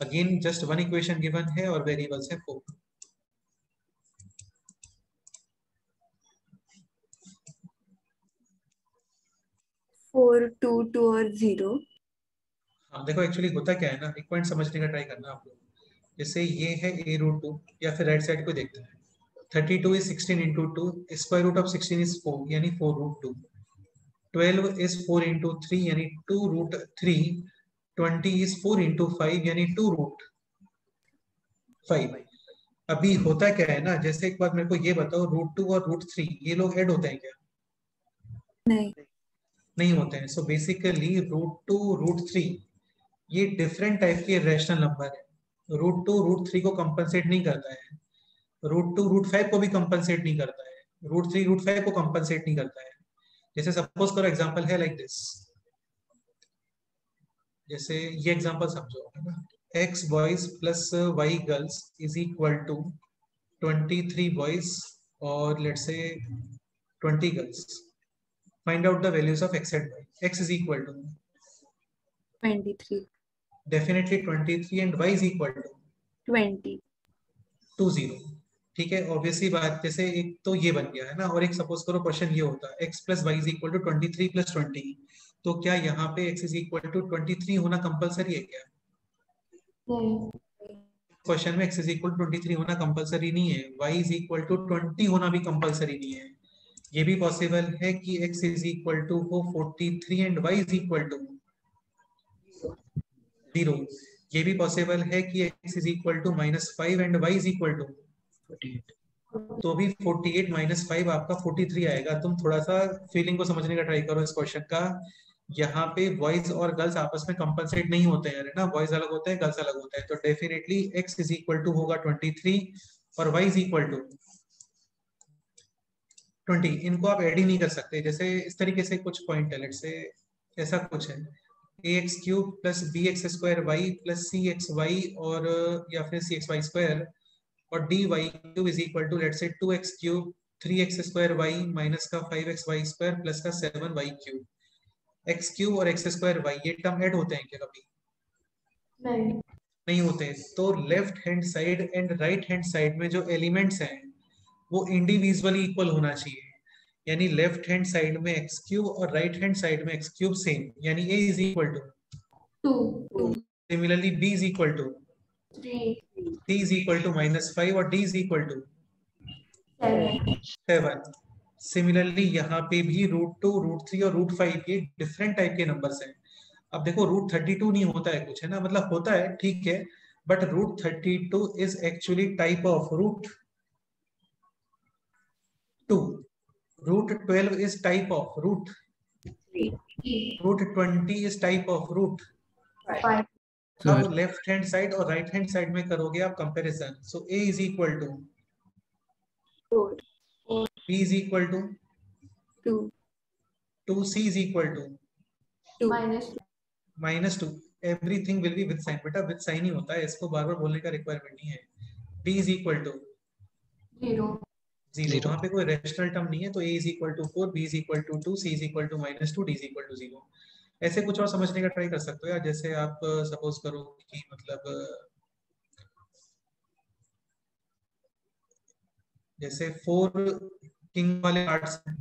Again just one equation given है और variables है 4. Four, 2, 2 और 0. हाँ देखो एक्चुअली होता क्या है ना, एक पॉइंट समझने का ट्राई करना आप लोग. जैसे ये है a√2, या फिर राइट साइड को देखते हैं. 32 is 16 into 2, square root of 16 is 4 यानी 4√2. 12 is 4 into 3 यानी 2√3. 20 is 4 into 5 यानी 2√5. अभी होता क्या है ना, जैसे एक बात मेरे को ये बताओ, √2 और √3 ये लोग ऐड होते हैं क्या? नहीं. नहीं होते हैं. सो बेसिकली √2 √3 ये डिफरेंट टाइप के रैशनल नंबर है। √2 √3 को कंपनसेट नहीं करता है, √2 √5 को भी कंपनसेट नहीं करता है, √3 √5 को कंपनसेट नहीं करता है। जैसे सपोज करो एग्जांपल है लाइक दिस, जैसे ये एग्जांपल समझो, है ना, x boys plus y girls is equal to 23 boys और let's say 20 girls. Find out the values of x and y। x is equal to 23, definitely 23 and y is equal to 20, 20। ठीक है, obviously बात, जैसे एक तो ये बन गया है ना, और एक सपोज करो क्वेश्चन ये होता है x plus y is equal to 23 plus 20, तो क्या यहाँ पे x इज इक्वल टू 23 होना कंपलसरी है क्या? नहीं, क्वेश्चन में x इज इक्वल टू 23 होना कंपलसरी नहीं है, y इज इक्वल टू 20 होना भी कंपलसरी नहीं है। ये भी पॉसिबल है कि x इज इक्वल टू हो 43 and y is equal to 0। ये भी पॉसिबल है कि x is equal to -5 and y is equal to 48, तो भी 48 -5 आपका 43 आएगा। तुम थोड़ा सा फीलिंग को समझने का ट्राई करो इस क्वेश्चन का। यहाँ पे बॉयज और गर्ल्स आपस में कंपनसेट नहीं होते हैं, है ना, बॉयज अलग होते हैं, गर्ल्स अलग होते हैं, तो definitely x is equal to होगा 23 और y इज इक्वल टू 20। इनको आप ऐड ही नहीं कर सकते। जैसे इस तरीके से कुछ पॉइंट है, लेट्स से ऐसा कुछ है ax³ plus bx² plus cxy और या फिर cxy² और dy³ is equal to let's say 2x³ 3x² minus का 5xy² प्लस का 7y³। x³ और x² ये टर्म ऐड होते हैं क्या कभी? नहीं, नहीं होते। तो left hand side and right hand side में जो एलिमेंट्स हैं वो इंडिविजुअली इक्वल होना चाहिए, यानी लेफ्ट हैंड साइड में x³ और राइट हैंड साइड में x³ सेम, यानी a is equal to 2, similarly b is equal to 3, c is equal to -5 और d is equal to 7। Similarly यहाँ पे भी √2 √3 और √5 ये डिफरेंट टाइप के नंबर्स हैं। अब देखो √32 नहीं होता है कुछ, है ना, मतलब होता है ठीक है, but √32 is actually type of √2, √12 is type of √20 is type of five, अब लेफ्ट हैंड साइड और राइट हैंड साइड में करोगे आप comparison, so a is equal to 4, b is equal to 2, 2, c is equal to 2, -2। Everything will be with sign, बेटा with sign ही होता है, इसको बार बार बोलने का रिक्वायरमेंट नहीं है। b इज इक्वल टू 0, वहां पे कोई रैशनल टर्म नहीं है, तो a is equal to 4, b is equal to 2, c is equal to -2, d is equal to 0। ऐसे कुछ और समझने का ट्राई कर सकते हो यार। जैसे आप सपोज करो कि मतलब जैसे 4 किंग वाले कार्ड्स हैं,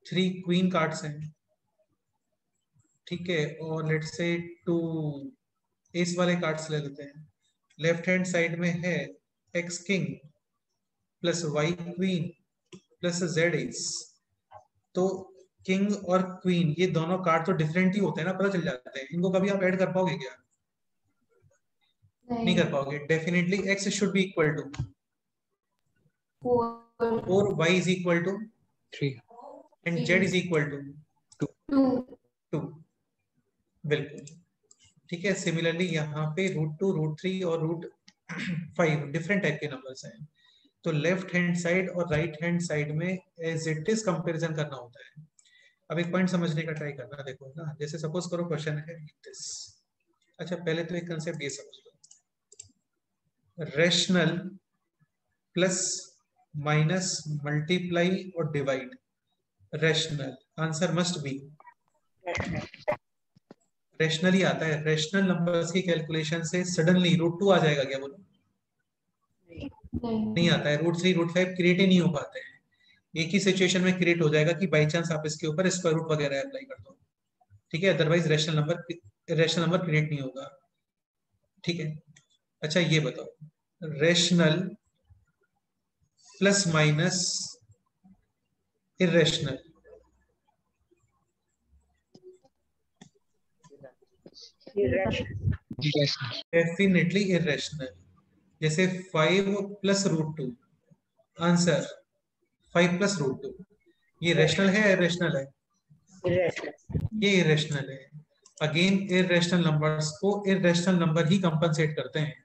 3 क्वीन कार्ड्स हैं, ठीक है, और लेट्स से 2 एस वाले कार्ड्स ले लेते हैं। लेफ्ट हैंड साइड में है x king plus y queen plus z S. तो किंग और क्वीन ये दोनों कार्ड तो डिफरेंट ही होते हैं ना, पता चल जाते हैं। इनको कभी आप ऐड कर पाओगे क्या? नहीं कर पाओगे। Definitely x should be equal to 4, y is equal to 3 and z is equal to 2। बिल्कुल ठीक है। सिमिलरली यहाँ पे √2 √3 और √5 डिफरेंट टाइप के नंबर्स हैं, तो लेफ्ट हैंड साइड और राइट हैंड साइड में एज इट इज कंपैरिजन करना होता है। अब एक पॉइंट समझने का ट्राई करना, देखो ना, जैसे सपोज करो क्वेश्चन है दिस। अच्छा पहले तो एक कंसेप्ट ये समझ लो, रैशनल प्लस माइनस मल्टीप्लाई और divide, rational answer must be rational ही आता है। रैशनल नंबर्स की कैलकुलेशन से सडनली √2 आ जाएगा क्या? बोलो नहीं आता है। √3 √5 क्रिएट ही नहीं हो पाते हैं। एक ही सिचुएशन में क्रिएट हो जाएगा कि बाई चांस आप इसके ऊपर स्क्वायर रूट वगैरह अप्लाई कर दो, ठीक है, अदरवाइज रैशनल नंबर क्रिएट नहीं होगा, ठीक है। अच्छा ये बताओ, rational plus minus irrational, definitely irrational. जैसे 5 प्लस √2 आंसर 5 प्लस √2, ये रैशनल है इररेशनल है? ये इररेशनल है। अगेन इररेशनल नंबर्स को इररेशनल नंबर ही कंपनसेट करते हैं।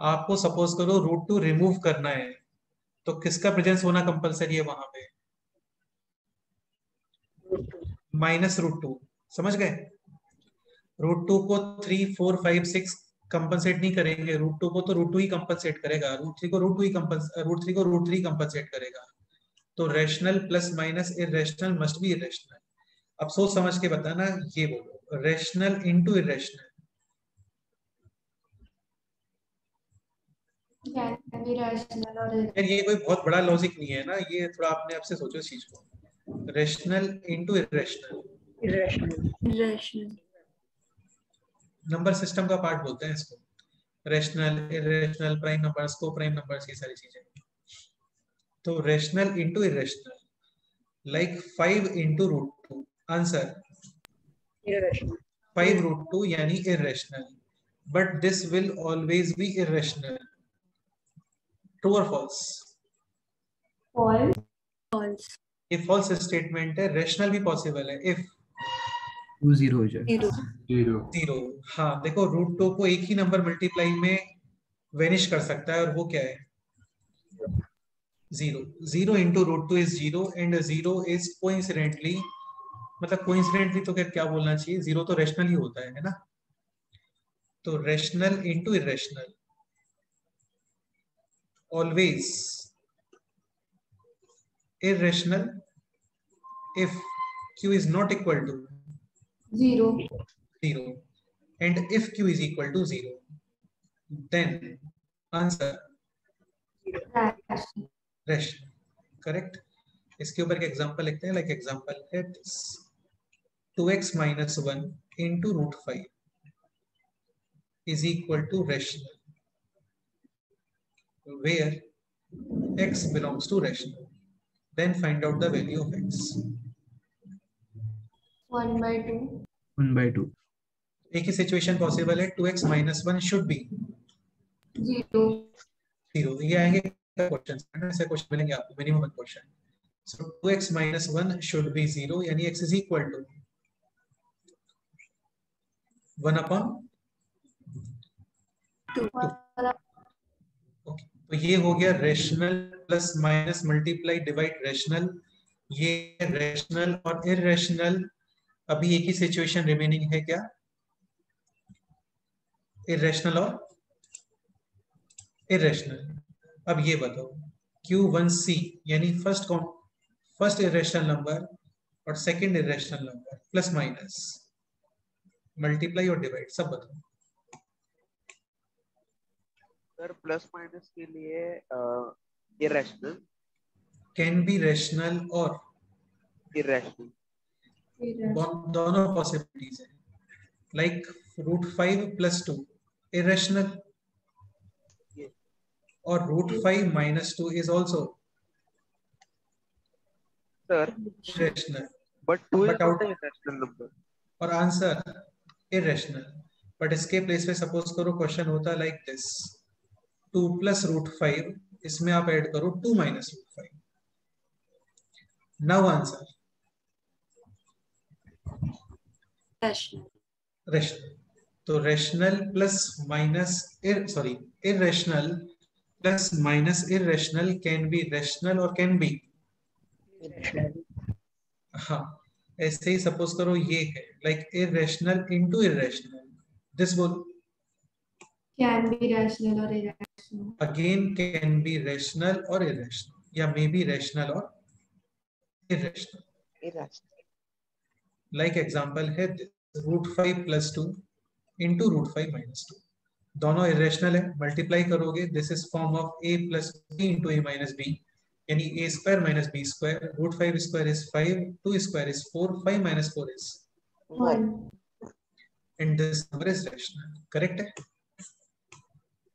आपको सपोज करो रूट 2 रिमूव करना है, तो किसका प्रेजेंस होना कंपलसरी है वहां पे? -√2। समझ गए? √2 को 3, 4, 5, 6 कंपनसेट नहीं करेंगे। √2 को तो √2 ही कंपनसेट करेगा, √3 को √3 कंपनसेट करेगा। तो rational plus minus irrational must be irrational. अब सोच समझ के बताना, ये बोलो रेशनल इंटू इररेशनल। यार ये कोई बहुत बड़ा लॉजिक नहीं है ना, ये थोड़ा अपने आप से सोचो इस चीज को। Rational into irrational, Irrational. Number system का पार्ट बोलते हैं इसको। रेशनल, इररेशनल, प्राइम नंबर्स, को प्राइम नंबर्स, ये सारी चीजें। तो rational into irrational, like 5 into √2। Answer 5 √2 यानी irrational, but this will always be irrational. True और फॉल्स? False. ये फॉल्स स्टेटमेंट है। रेशनल भी पॉसिबल है इफ 2 0 हो जाए। 0. 0। हाँ देखो, √2 को एक ही नंबर मल्टीप्लाई में वेनिश कर सकता है, और वो क्या है? 0। 0 into √2 is 0 and 0 is coincidentally, मतलब कोइंसिडेंटली तो क्या बोलना चाहिए, 0 तो रेशनल ही होता है ना। तो rational into irrational, always irrational if q is not equal to 0. 0 and if q is equal to 0, then answer rational। Correct. इसके ऊपर एक एग्जांपल लिखते हैं, लाइक एग्जांपल है 2x minus 1 into √5 is equal to rational where x belongs to rational, then find out the value of x। 1/2. 1/2। एक ही situation possible है, 2x minus 1 should be 0. 0। ये आएंगे क्वेश्चन, ऐसे क्वेश्चन मिलेंगे आपको minimum question. So 2x minus 1 should be 0 यानी x is equal to 1/2। तो ये हो गया rational plus minus multiply divide rational. ये रेशनल और इररेशनल, अभी एक ही सिचुएशन रिमेनिंग है, क्या? इररेशनल और इररेशनल। अब ये बताओ Q1C यानी फर्स्ट इररेशनल नंबर और second irrational number plus minus multiply और डिवाइड, सब बताओ। सर प्लस माइनस के लिए इरेशनल, कैन बी रेशनल और इरेशनल, दोनों पॉसिबिलिटीज है। लाइक √5 + 2 इरेशनल, और √5 - 2 is also sir rational, but 2 is But not out- a irrational number. और आंसर irrational। बट इसके प्लेस पे सपोज करो क्वेश्चन होता है लाइक दिस, 2 + √5, इसमें आप ऐड करो 2 - √5। Now answer Rational. रेशनल। तो rational plus minus irrational plus minus irrational can be rational और कैन बी, हाँ ऐसे ही सपोज करो ये है like irrational into irrational, this बोल Can be rational or irrational. Again can be rational और irrational, या मे बी रेशनल और इररेशनल। इरेशनल लाइक एग्जांपल है √5 + 2 इंटू √5 - 2, दोनों इरेशनल है, मल्टीप्लाई करोगे this is form of a + b into a - b, यानी a² - b², √5² is 5, 2² is 4, 5 - 4 is 1. and this number is rational। Correct है?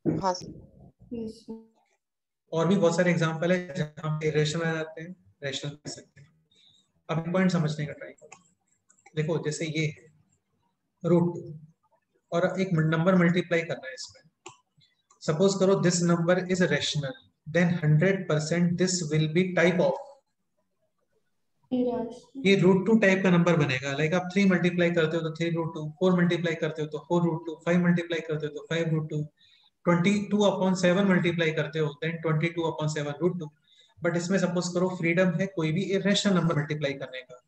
हाँ sir. Yes, sir. और भी बहुत सारे एग्जांपल है जहां पे इरेशनल आ जाते हैं, रेशनल कह सकते हैं। अब पॉइंट समझने का ट्राई करो। देखो जैसे ये है √2 और एक नंबर मल्टीप्लाई करना है इसमें, सपोज करो this number is rational, then 100% this will be type of irrational, ये √2 टाइप का नंबर बनेगा। लाइक आप 3 मल्टीप्लाई करते हो तो 3√2, 4 मल्टीप्लाई करते हो तो 4√2, 5 मल्टीप्लाई करते हो तो 5√2, 22/7 मल्टीप्लाई करते हो देन 22/7√2। बट इसमें सपोज करो फ्रीडम है कोई भी इरेशनल नंबर मल्टीप्लाई करने का,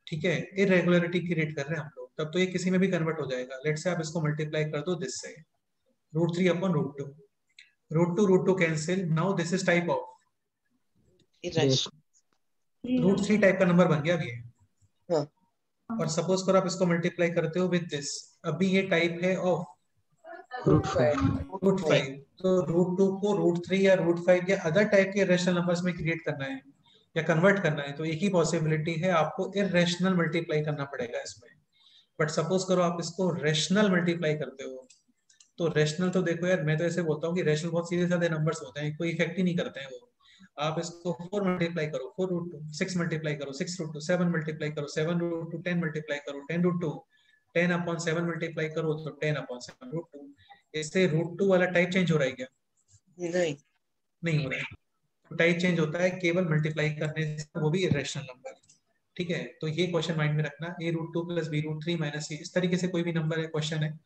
ठीक है, इरेगुलरिटी क्रिएट कर रहे हैं हम लोग, तब तो ये किसी में भी कन्वर्ट हो जाएगा। लेट्स से आप इसको मल्टीप्लाई कर दो दिस से, √3/√2, √2 cancel, now this is type of irrational, √3 type का नंबर बन गया अभी ये। हाँ, और सपोज करो आप इसको मल्टीप्लाई करते हो विद दिस, अभी ये टाइप है ऑफ √5। तो √2 को √3 या √5 या अदर टाइप के रेशनल नंबर्स में क्रिएट करना है या कन्वर्ट करना है, तो एक ही पॉसिबिलिटी है, आपको इरेशनल मल्टीप्लाई करना पड़ेगा इसमें। बट सपोज करो आप इसको रेशनल मल्टीप्लाई करते हो, तो रेशनल तो देखो यार, मैं तो ऐसे बोलता हूँ कि रेशनल बहुत सीधे साधे नंबर्स होते हैं, कोई इफेक्ट ही नहीं करते हैं वो। आप इसको 4 मल्टीप्लाई करो 4√2, 6 मल्टीप्लाई करो 6√2, 7 मल्टीप्लाई करो 7√2, 10 मल्टीप्लाई करो 10√2, 10/7 मल्टीप्लाई करो तो 10/7√2। इससे √2 वाला टाइप चेंज हो रहा है क्या? नहीं, नहीं हो रहा है। तो टाइप चेंज होता है केवल मल्टीप्लाई करने से, वो भी इरेशनल नंबर, ठीक है। तो ये क्वेश्चन माइंड में रखना, a√2 + b√3 - c, इस तरीके से कोई भी नंबर है क्वेश्चन है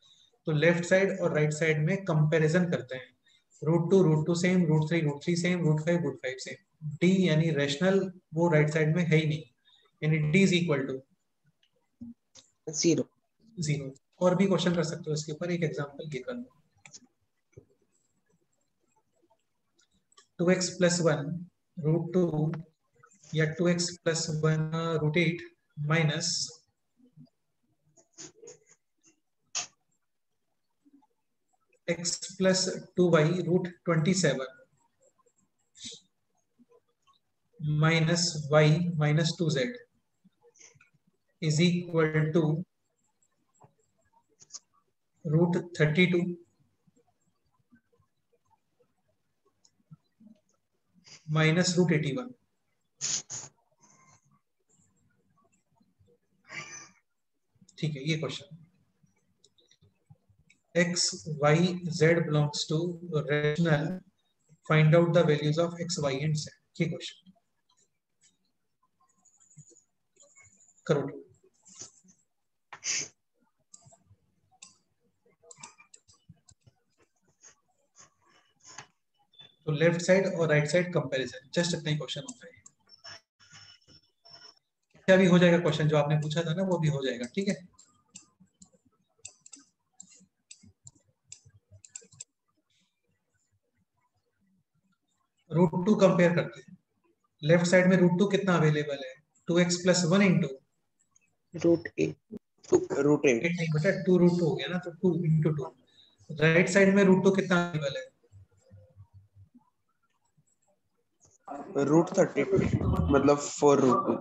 तो लेफ्ट साइड और राइट साइड में कंपैरिजन करते हैं, √2 सेम, √3 सेम, √5 सेम। d यानी रेशनल वो राइट साइड में है ही नहीं, यानी d = 0, 0। और भी क्वेश्चन कर सकते हो इसके ऊपर, एक एग्जांपल ये कर लो, 2x + 1 √2 या 2x + 1 √8 minus x + 2y √27 minus y minus 2z is equal to √32 minus √81। ठीक है, ये question x y z belongs to rational, find out the values of x y and z। ये क्वेश्चन करो। तो left side और right side comparison, just इतना ही question होता है। क्या भी हो जाएगा क्वेश्चन जो आपने पूछा था ना, वो भी हो जाएगा, ठीक है। √2 कंपेयर करते हैं, लेफ्ट साइड में √2 कितना अवेलेबल है, 2x + 1 * √8, √8, 8 नहीं बेटा, 2√2 हो गया ना, तो 2 * 2। राइट साइड में √2 कितना अवेलेबल है, √32, मतलब 4√2,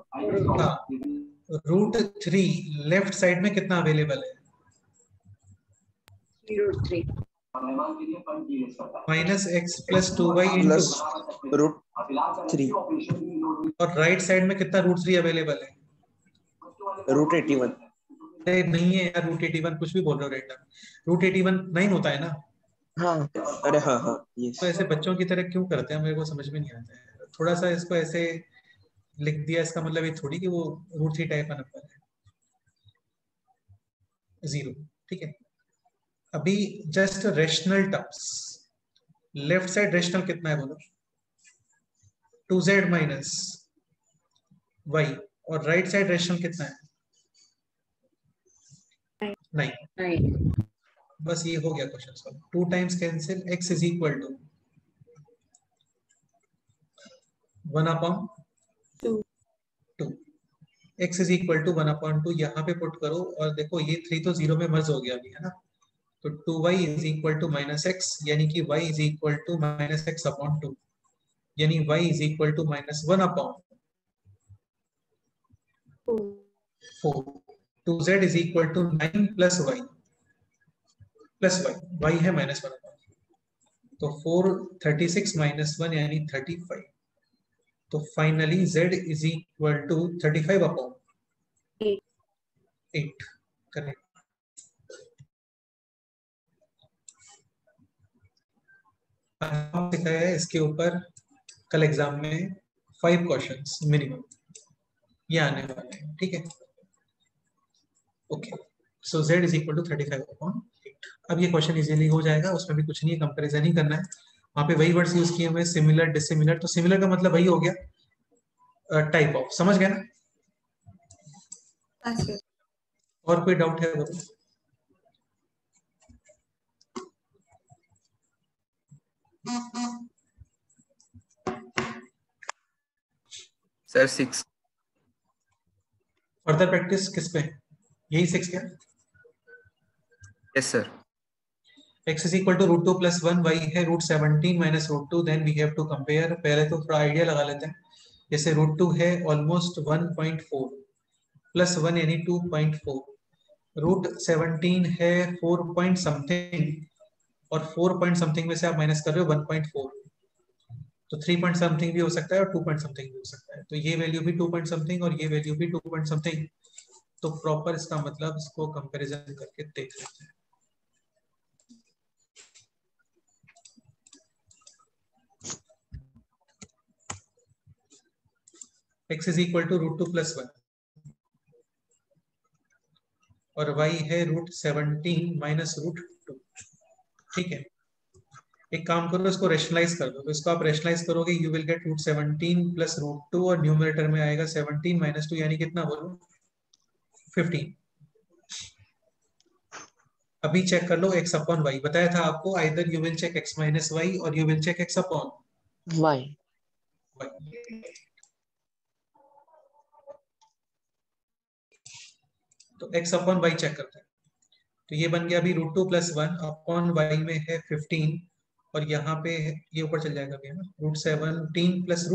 हाँ। √3 लेफ्ट साइड में कितना अवेलेबल है, √3 माइनस x + 2y प्लस * √3, और राइट साइड में कितना √3 अवेलेबल है, √81, अरे नहीं है यार, √81 कुछ भी बोल रहे हो रेंडम। √81 9 होता है ना, हाँ, अरे हाँ हाँ, ये तो ऐसे बच्चों की तरह क्यों करते हैं, मेरे को समझ में नहीं आता है। थोड़ा सा इसको ऐसे लिख दिया, इसका मतलब ये थोड़ी कि वो √3 टाइप का नंबर है, 0, ठीक है। अभी just rational terms, left side rational कितना है बोलो, 2z माइनस y, और राइट साइड रेशनल कितना है, 9। बस ये हो गया question solve. 2 times cancel, x = 1/2, x = 1/2 यहाँ पे पुट करो, और देखो ये 3 तो 0 में मर्ज हो गया अभी, है ना। तो 2y = -x, यानी कि y = -x/2, यानी y = -1/4। 2z = 9 + y y है -1/4, तो 4 36 - 1 यानी 35। तो फाइनली z = 35/8, करेक्ट। सिखाया है इसके ऊपर कल एग्जाम में 5 क्वेश्चंस मिनिमम, ये आने वाले हैं, ठीक है। Okay, so z is equal to 35/8। अब ये क्वेश्चन इजीली हो जाएगा, उसमें भी कुछ नहीं है, कंपैरिजन ही करना है। वहां पे वही वर्ड्स यूज किए हुए, सिमिलर डिसिमिलर। तो सिमिलर का मतलब वही हो गया टाइप ऑफ, समझ गए ना? हाँ सर। और कोई डाउट है बोलो? सर 6। फर्दर प्रैक्टिस किस पे? यही 6 क्या? Yes sir. x is equal to √2 plus 1, y है √17 minus √2, then we have to compare। पहले तो थोड़ा आइडिया लगा लेते हैं। जैसे √2 है ऑलमोस्ट 1.4 प्लस 1 यानी 2.4, √17 है 4 पॉइंट समथिंग, और 4 पॉइंट समथिंग में से आप माइनस कर रहे हो 1.4, तो 3 पॉइंट समथिंग भी हो सकता है और 2 पॉइंट समथिंग भी हो सकता है। तो ये वैल्यू भी 2 पॉइंट समथिंग और ये वैल्यू भी 2 पॉइंट समथिंग। तो प्रॉपर इसका मतलब इसको कंपैरिजन करके देख लेते हैं। x is equal to √2 plus 1 और y है √17 माइनस √2, ठीक है। एक काम करो, इसको रेशनलाइज कर दो। तो इसको आप रेशनलाइज करोगे, यू विल गेट √17 प्लस √2 और न्यूमरेटर में आएगा 17 माइनस 2 यानी कितना बोलो? 15। अभी चेक कर लो x अपॉन y। बताया था आपको, either you will check x minus y और you will check x upon y। तो x अपॉन y चेक करते हैं। तो ये बन गया अभी √2 प्लस 1 अपॉन y में है 15, और यहाँ पे ये ऊपर चल जाएगा अभी, ना √17 प्लस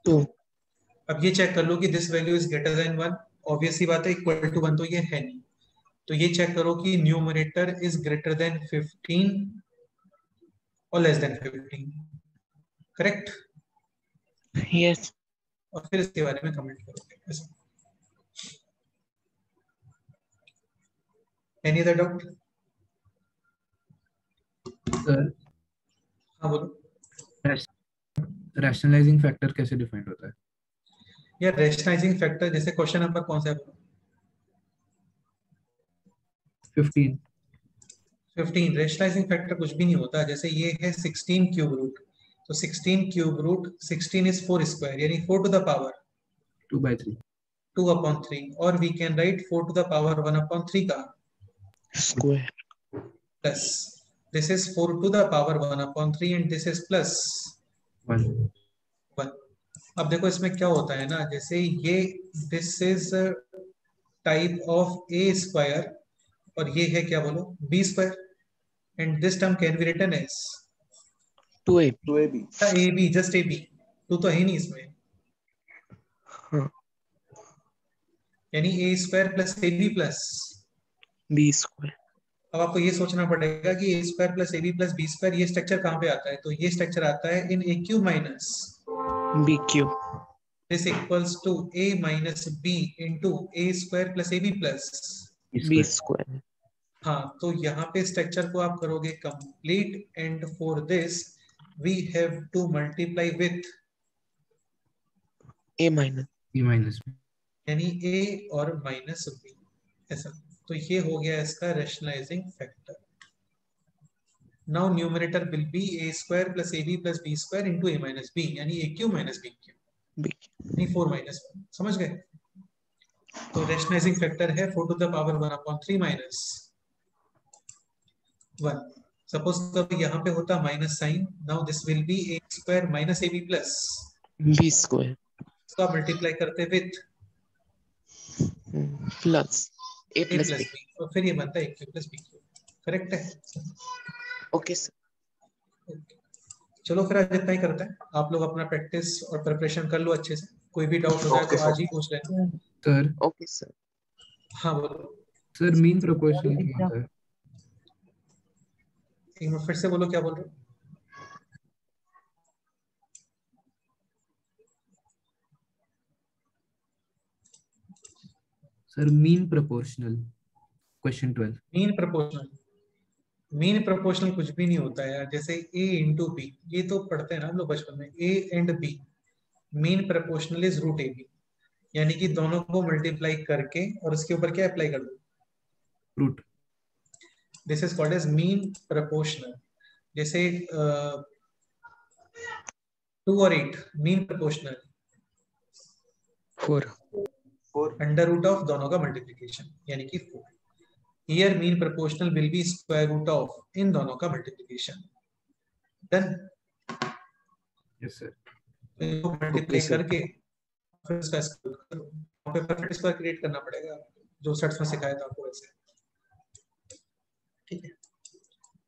√2। अब ये चेक कर लो कि this value is greater than 1। Obvious सी बात है, इक्वल टू 1 तो ये है नहीं। तो ये चेक करो कि न्यूमरेटर इज ग्रेटर देन 15 और लेस देन 15, करेक्ट? यस। और फिर इसके बारे में कमेंट करोगे। Any other doubt? सर हाँ बोलो। रैशनलाइजिंग फैक्टर कैसे डिफाइंड होता है? यार रैशनलाइजिंग फैक्टर, जैसे क्वेश्चन नंबर कौन सा है? 15। 15। रैशनलाइजिंग फैक्टर कुछ भी नहीं होता। जैसे ये है 16 क्यूब रूट, तो 16 क्यूब रूट 16 इज 4 स्क्वायर यानी 4 टू द पावर 2/3 2/3, और we can write 4 to the power 1/3 का square plus this is 4 to the power 1/3 and this is plus 1। 1। अब देखो इसमें क्या होता है ना, जैसे ये this is type of A square और ये है क्या बोलो? B square, and this term can be written as 2ab। ab, just ab। 2 तो है ही नहीं इसमें, हाँ, यानी A square plus A B plus b square. अब आपको ये सोचना पड़ेगा कि A square plus A B plus B square, ये स्ट्रक्चर कहाँ पे आता है? तो ये स्ट्रक्चर आता है इन ए cube minus b cube. This equals to a minus b into a square plus A B plus b square. हाँ, तो यहाँ पे स्ट्रक्चर को आप करोगे complete, and for this we have to multiply with a minus b minus b। यानी a और minus b, ऐसा। तो ये हो गया इसका rationalising factor. Now numerator will be a square plus ab plus b square into a minus b यानी a cube minus b cube b। यानी 4 माइनस 1। समझ गए? तो रैशनलाइजिंग फैक्टर है 4 to the power 1/3 minus 1। Suppose कब यहाँ पे होता minus sign, now this will be a square minus ab plus b square इसका मल्टीप्लाई करते with plus a a plus plus b। b, और फिर ये बनता है a cube plus b cube. Correct है? Okay sir. चलो फिर आज इतना ही करते हैं। आप लोग अपना प्रैक्टिस और प्रिपरेशन कर लो अच्छे से। कोई भी डाउट होता है तो आज ही पूछ लेना। Sir okay sir. हाँ बोलो। सर मीन प्रोपोर्शनल क्या होता है? एक बार फिर से बोलो, क्या बोल रहे हो? Sir mean proportional, question 12। Mean proportional कुछ भी नहीं होता है यार। जैसे a इंटू बी, ये तो पढ़ते हैं ना हम लोग बचपन में, a and b। Mean proportional is root a b, यानी कि दोनों को मल्टीप्लाई करके और उसके ऊपर क्या अप्लाई कर दो, root. This is called as mean proportional. जैसे 2 और 8 mean proportional 4 under root of दोनों का मल्टीप्लिकेशन यानी कि 4। Here mean proportional will be square root of इन दोनों का multiplication. Then yes sir. Multiply करके फिर इसका स्क्वायर करो, वहां पे परफेक्ट स्क्वायर क्रिएट करना पड़ेगा जो सेट्स में सिखाया था आपको वैसे। ठीक है,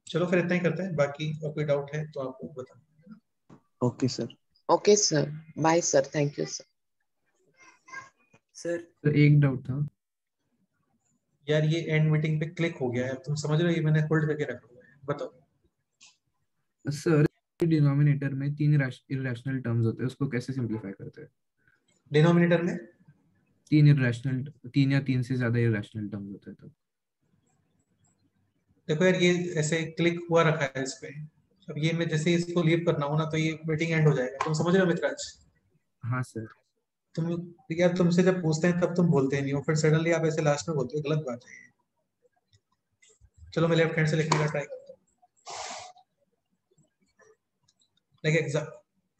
चलो फिर इतना ही करते हैं, बाकी और कोई डाउट है तो आपको बताओ। Okay sir. Okay sir, bye sir, thank you sir. Sir तो एक डाउट था यार ये एंड मीटिंग पे क्लिक हो गया है, तुम समझ रहे हो, ये मैंने होल्ड करके रखा हुआ है। बताओ सर, डिनोमिनेटर में 3 इरेशनल टर्म्स होते हैं, उसको कैसे सिंपलीफाई करते हैं? डिनोमिनेटर में 3 या 3 से ज्यादा इरेशनल टर्म्स होते हैं तो देखो यार, ये ऐसे क्लिक हुआ रखा है इस पे, अब ये मैं जैसे इसको लीव करना हो ना तो ये मीटिंग एंड हो जाएगा, तुम समझ रहे हो मित्राज? हाँ सर। तुम यार, तुमसे जब पूछते हैं तब तुम बोलते नहीं हो, फिर सडनली आप ऐसे लास्ट में बोलते हो, गलत बात है। चलो मैं लेफ्ट हैंड से लिखने का ट्राई करता हूँ। लाइक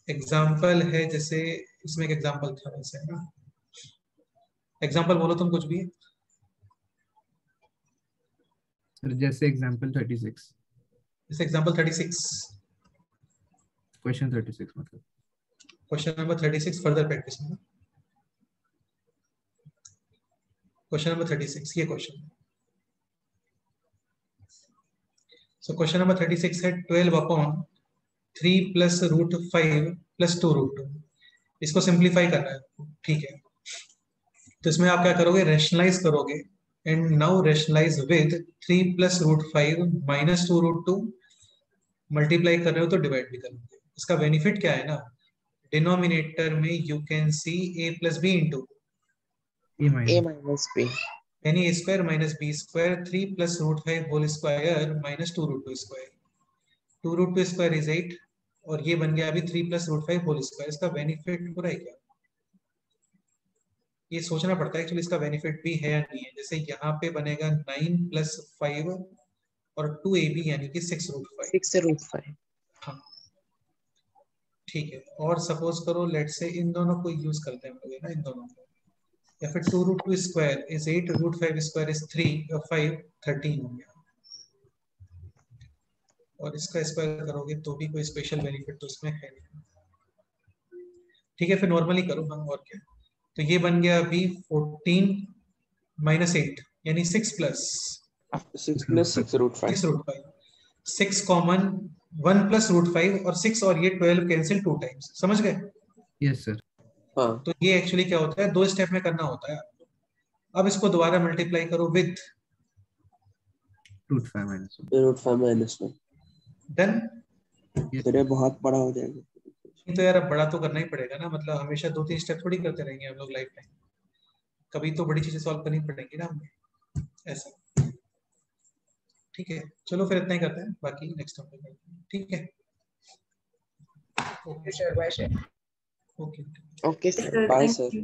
एग्जाम्पल है, जैसे इसमें एक एग्जाम्पल था वैसे है ना। एग्जाम्पल बोलो तुम कुछ भी। सर जैसे एग्जांपल 36, जैसे एग्जाम्पल 36, क्वेश्चन 36 मतलब। क्वेश्चन नंबर 36 फर्दर प्रैक्टिस में। क्वेश्चन नंबर 36 ये क्वेश्चन। सो क्वेश्चन नंबर 36 है 12 upon 3 plus root 5 plus 2 root 2। इसको सिंप्लीफाई करना है, ठीक है। तो इसमें आप क्या करोगे, रेशनलाइज करोगे, and now rationalise with 3 plus root 5 minus 2 root 2। Multiply कर रहे हो तो डिवाइड भी करोगे। इसका बेनिफिट क्या है ना, डिनोमिनेटर में you can see a plus B into A A minus minus B, यानी a square minus B square 3 plus root 5 whole square minus 2 root 2 square. 2 root 2 square is 8 और ये बन गया अभी 3 प्लस रूट 5 होल स्क्वायर। इसका benefit पूरा है क्या, ये सोचना पड़ता है एक्चुअली, इसका बेनिफिट भी है या नहीं है। जैसे यहाँ पे बनेगा 9 प्लस 5 और 2ab यानी कि 6 रूट 5। 6 रूट 5। हाँ ठीक है, और सपोज करो लेट से इन दोनों को यूज करते हैं हम लोग ना, इन दोनों को, या फिर 2 root 2 square is 8 root 5 square is 3 और 5 13 हो गया, और इसका स्क्वायर करोगे तो भी कोई स्पेशल बेनिफिट तो इसमें है नहीं। ठीक है, फिर नॉर्मली करो हाँ, और क्या। तो ये बन गया अभी 14 माइनस 8 यानी 6 plus 6 root 5। 6 root 5, 6 common 1 plus root 5 और 6 और ये 12 कैंसिल 2 टाइम्स, समझ गए? Yes sir. हाँ, तो ये एक्चुअली क्या होता है, 2 स्टेप में करना होता है। अब इसको दोबारा मल्टीप्लाई करो with root 5 minus 1। Root 5 minus 1। Done. फिर ये बहुत बड़ा हो जाएगा। तो यार अब बड़ा तो करना ही पड़ेगा ना, मतलब हमेशा 2-3 स्टेप थोड़ी करते रहेंगे हम लोग लाइफ में, कभी तो बड़ी चीजें सॉल्व करनी पड़ेंगी ना हमें, ऐसा। ठीक है, चलो फिर इतना ही करते हैं, बाकी नेक्स्ट टाइम करते हैं। ठीक है, sir bye sir. Okay okay sir, Sir, bye thank sir. you.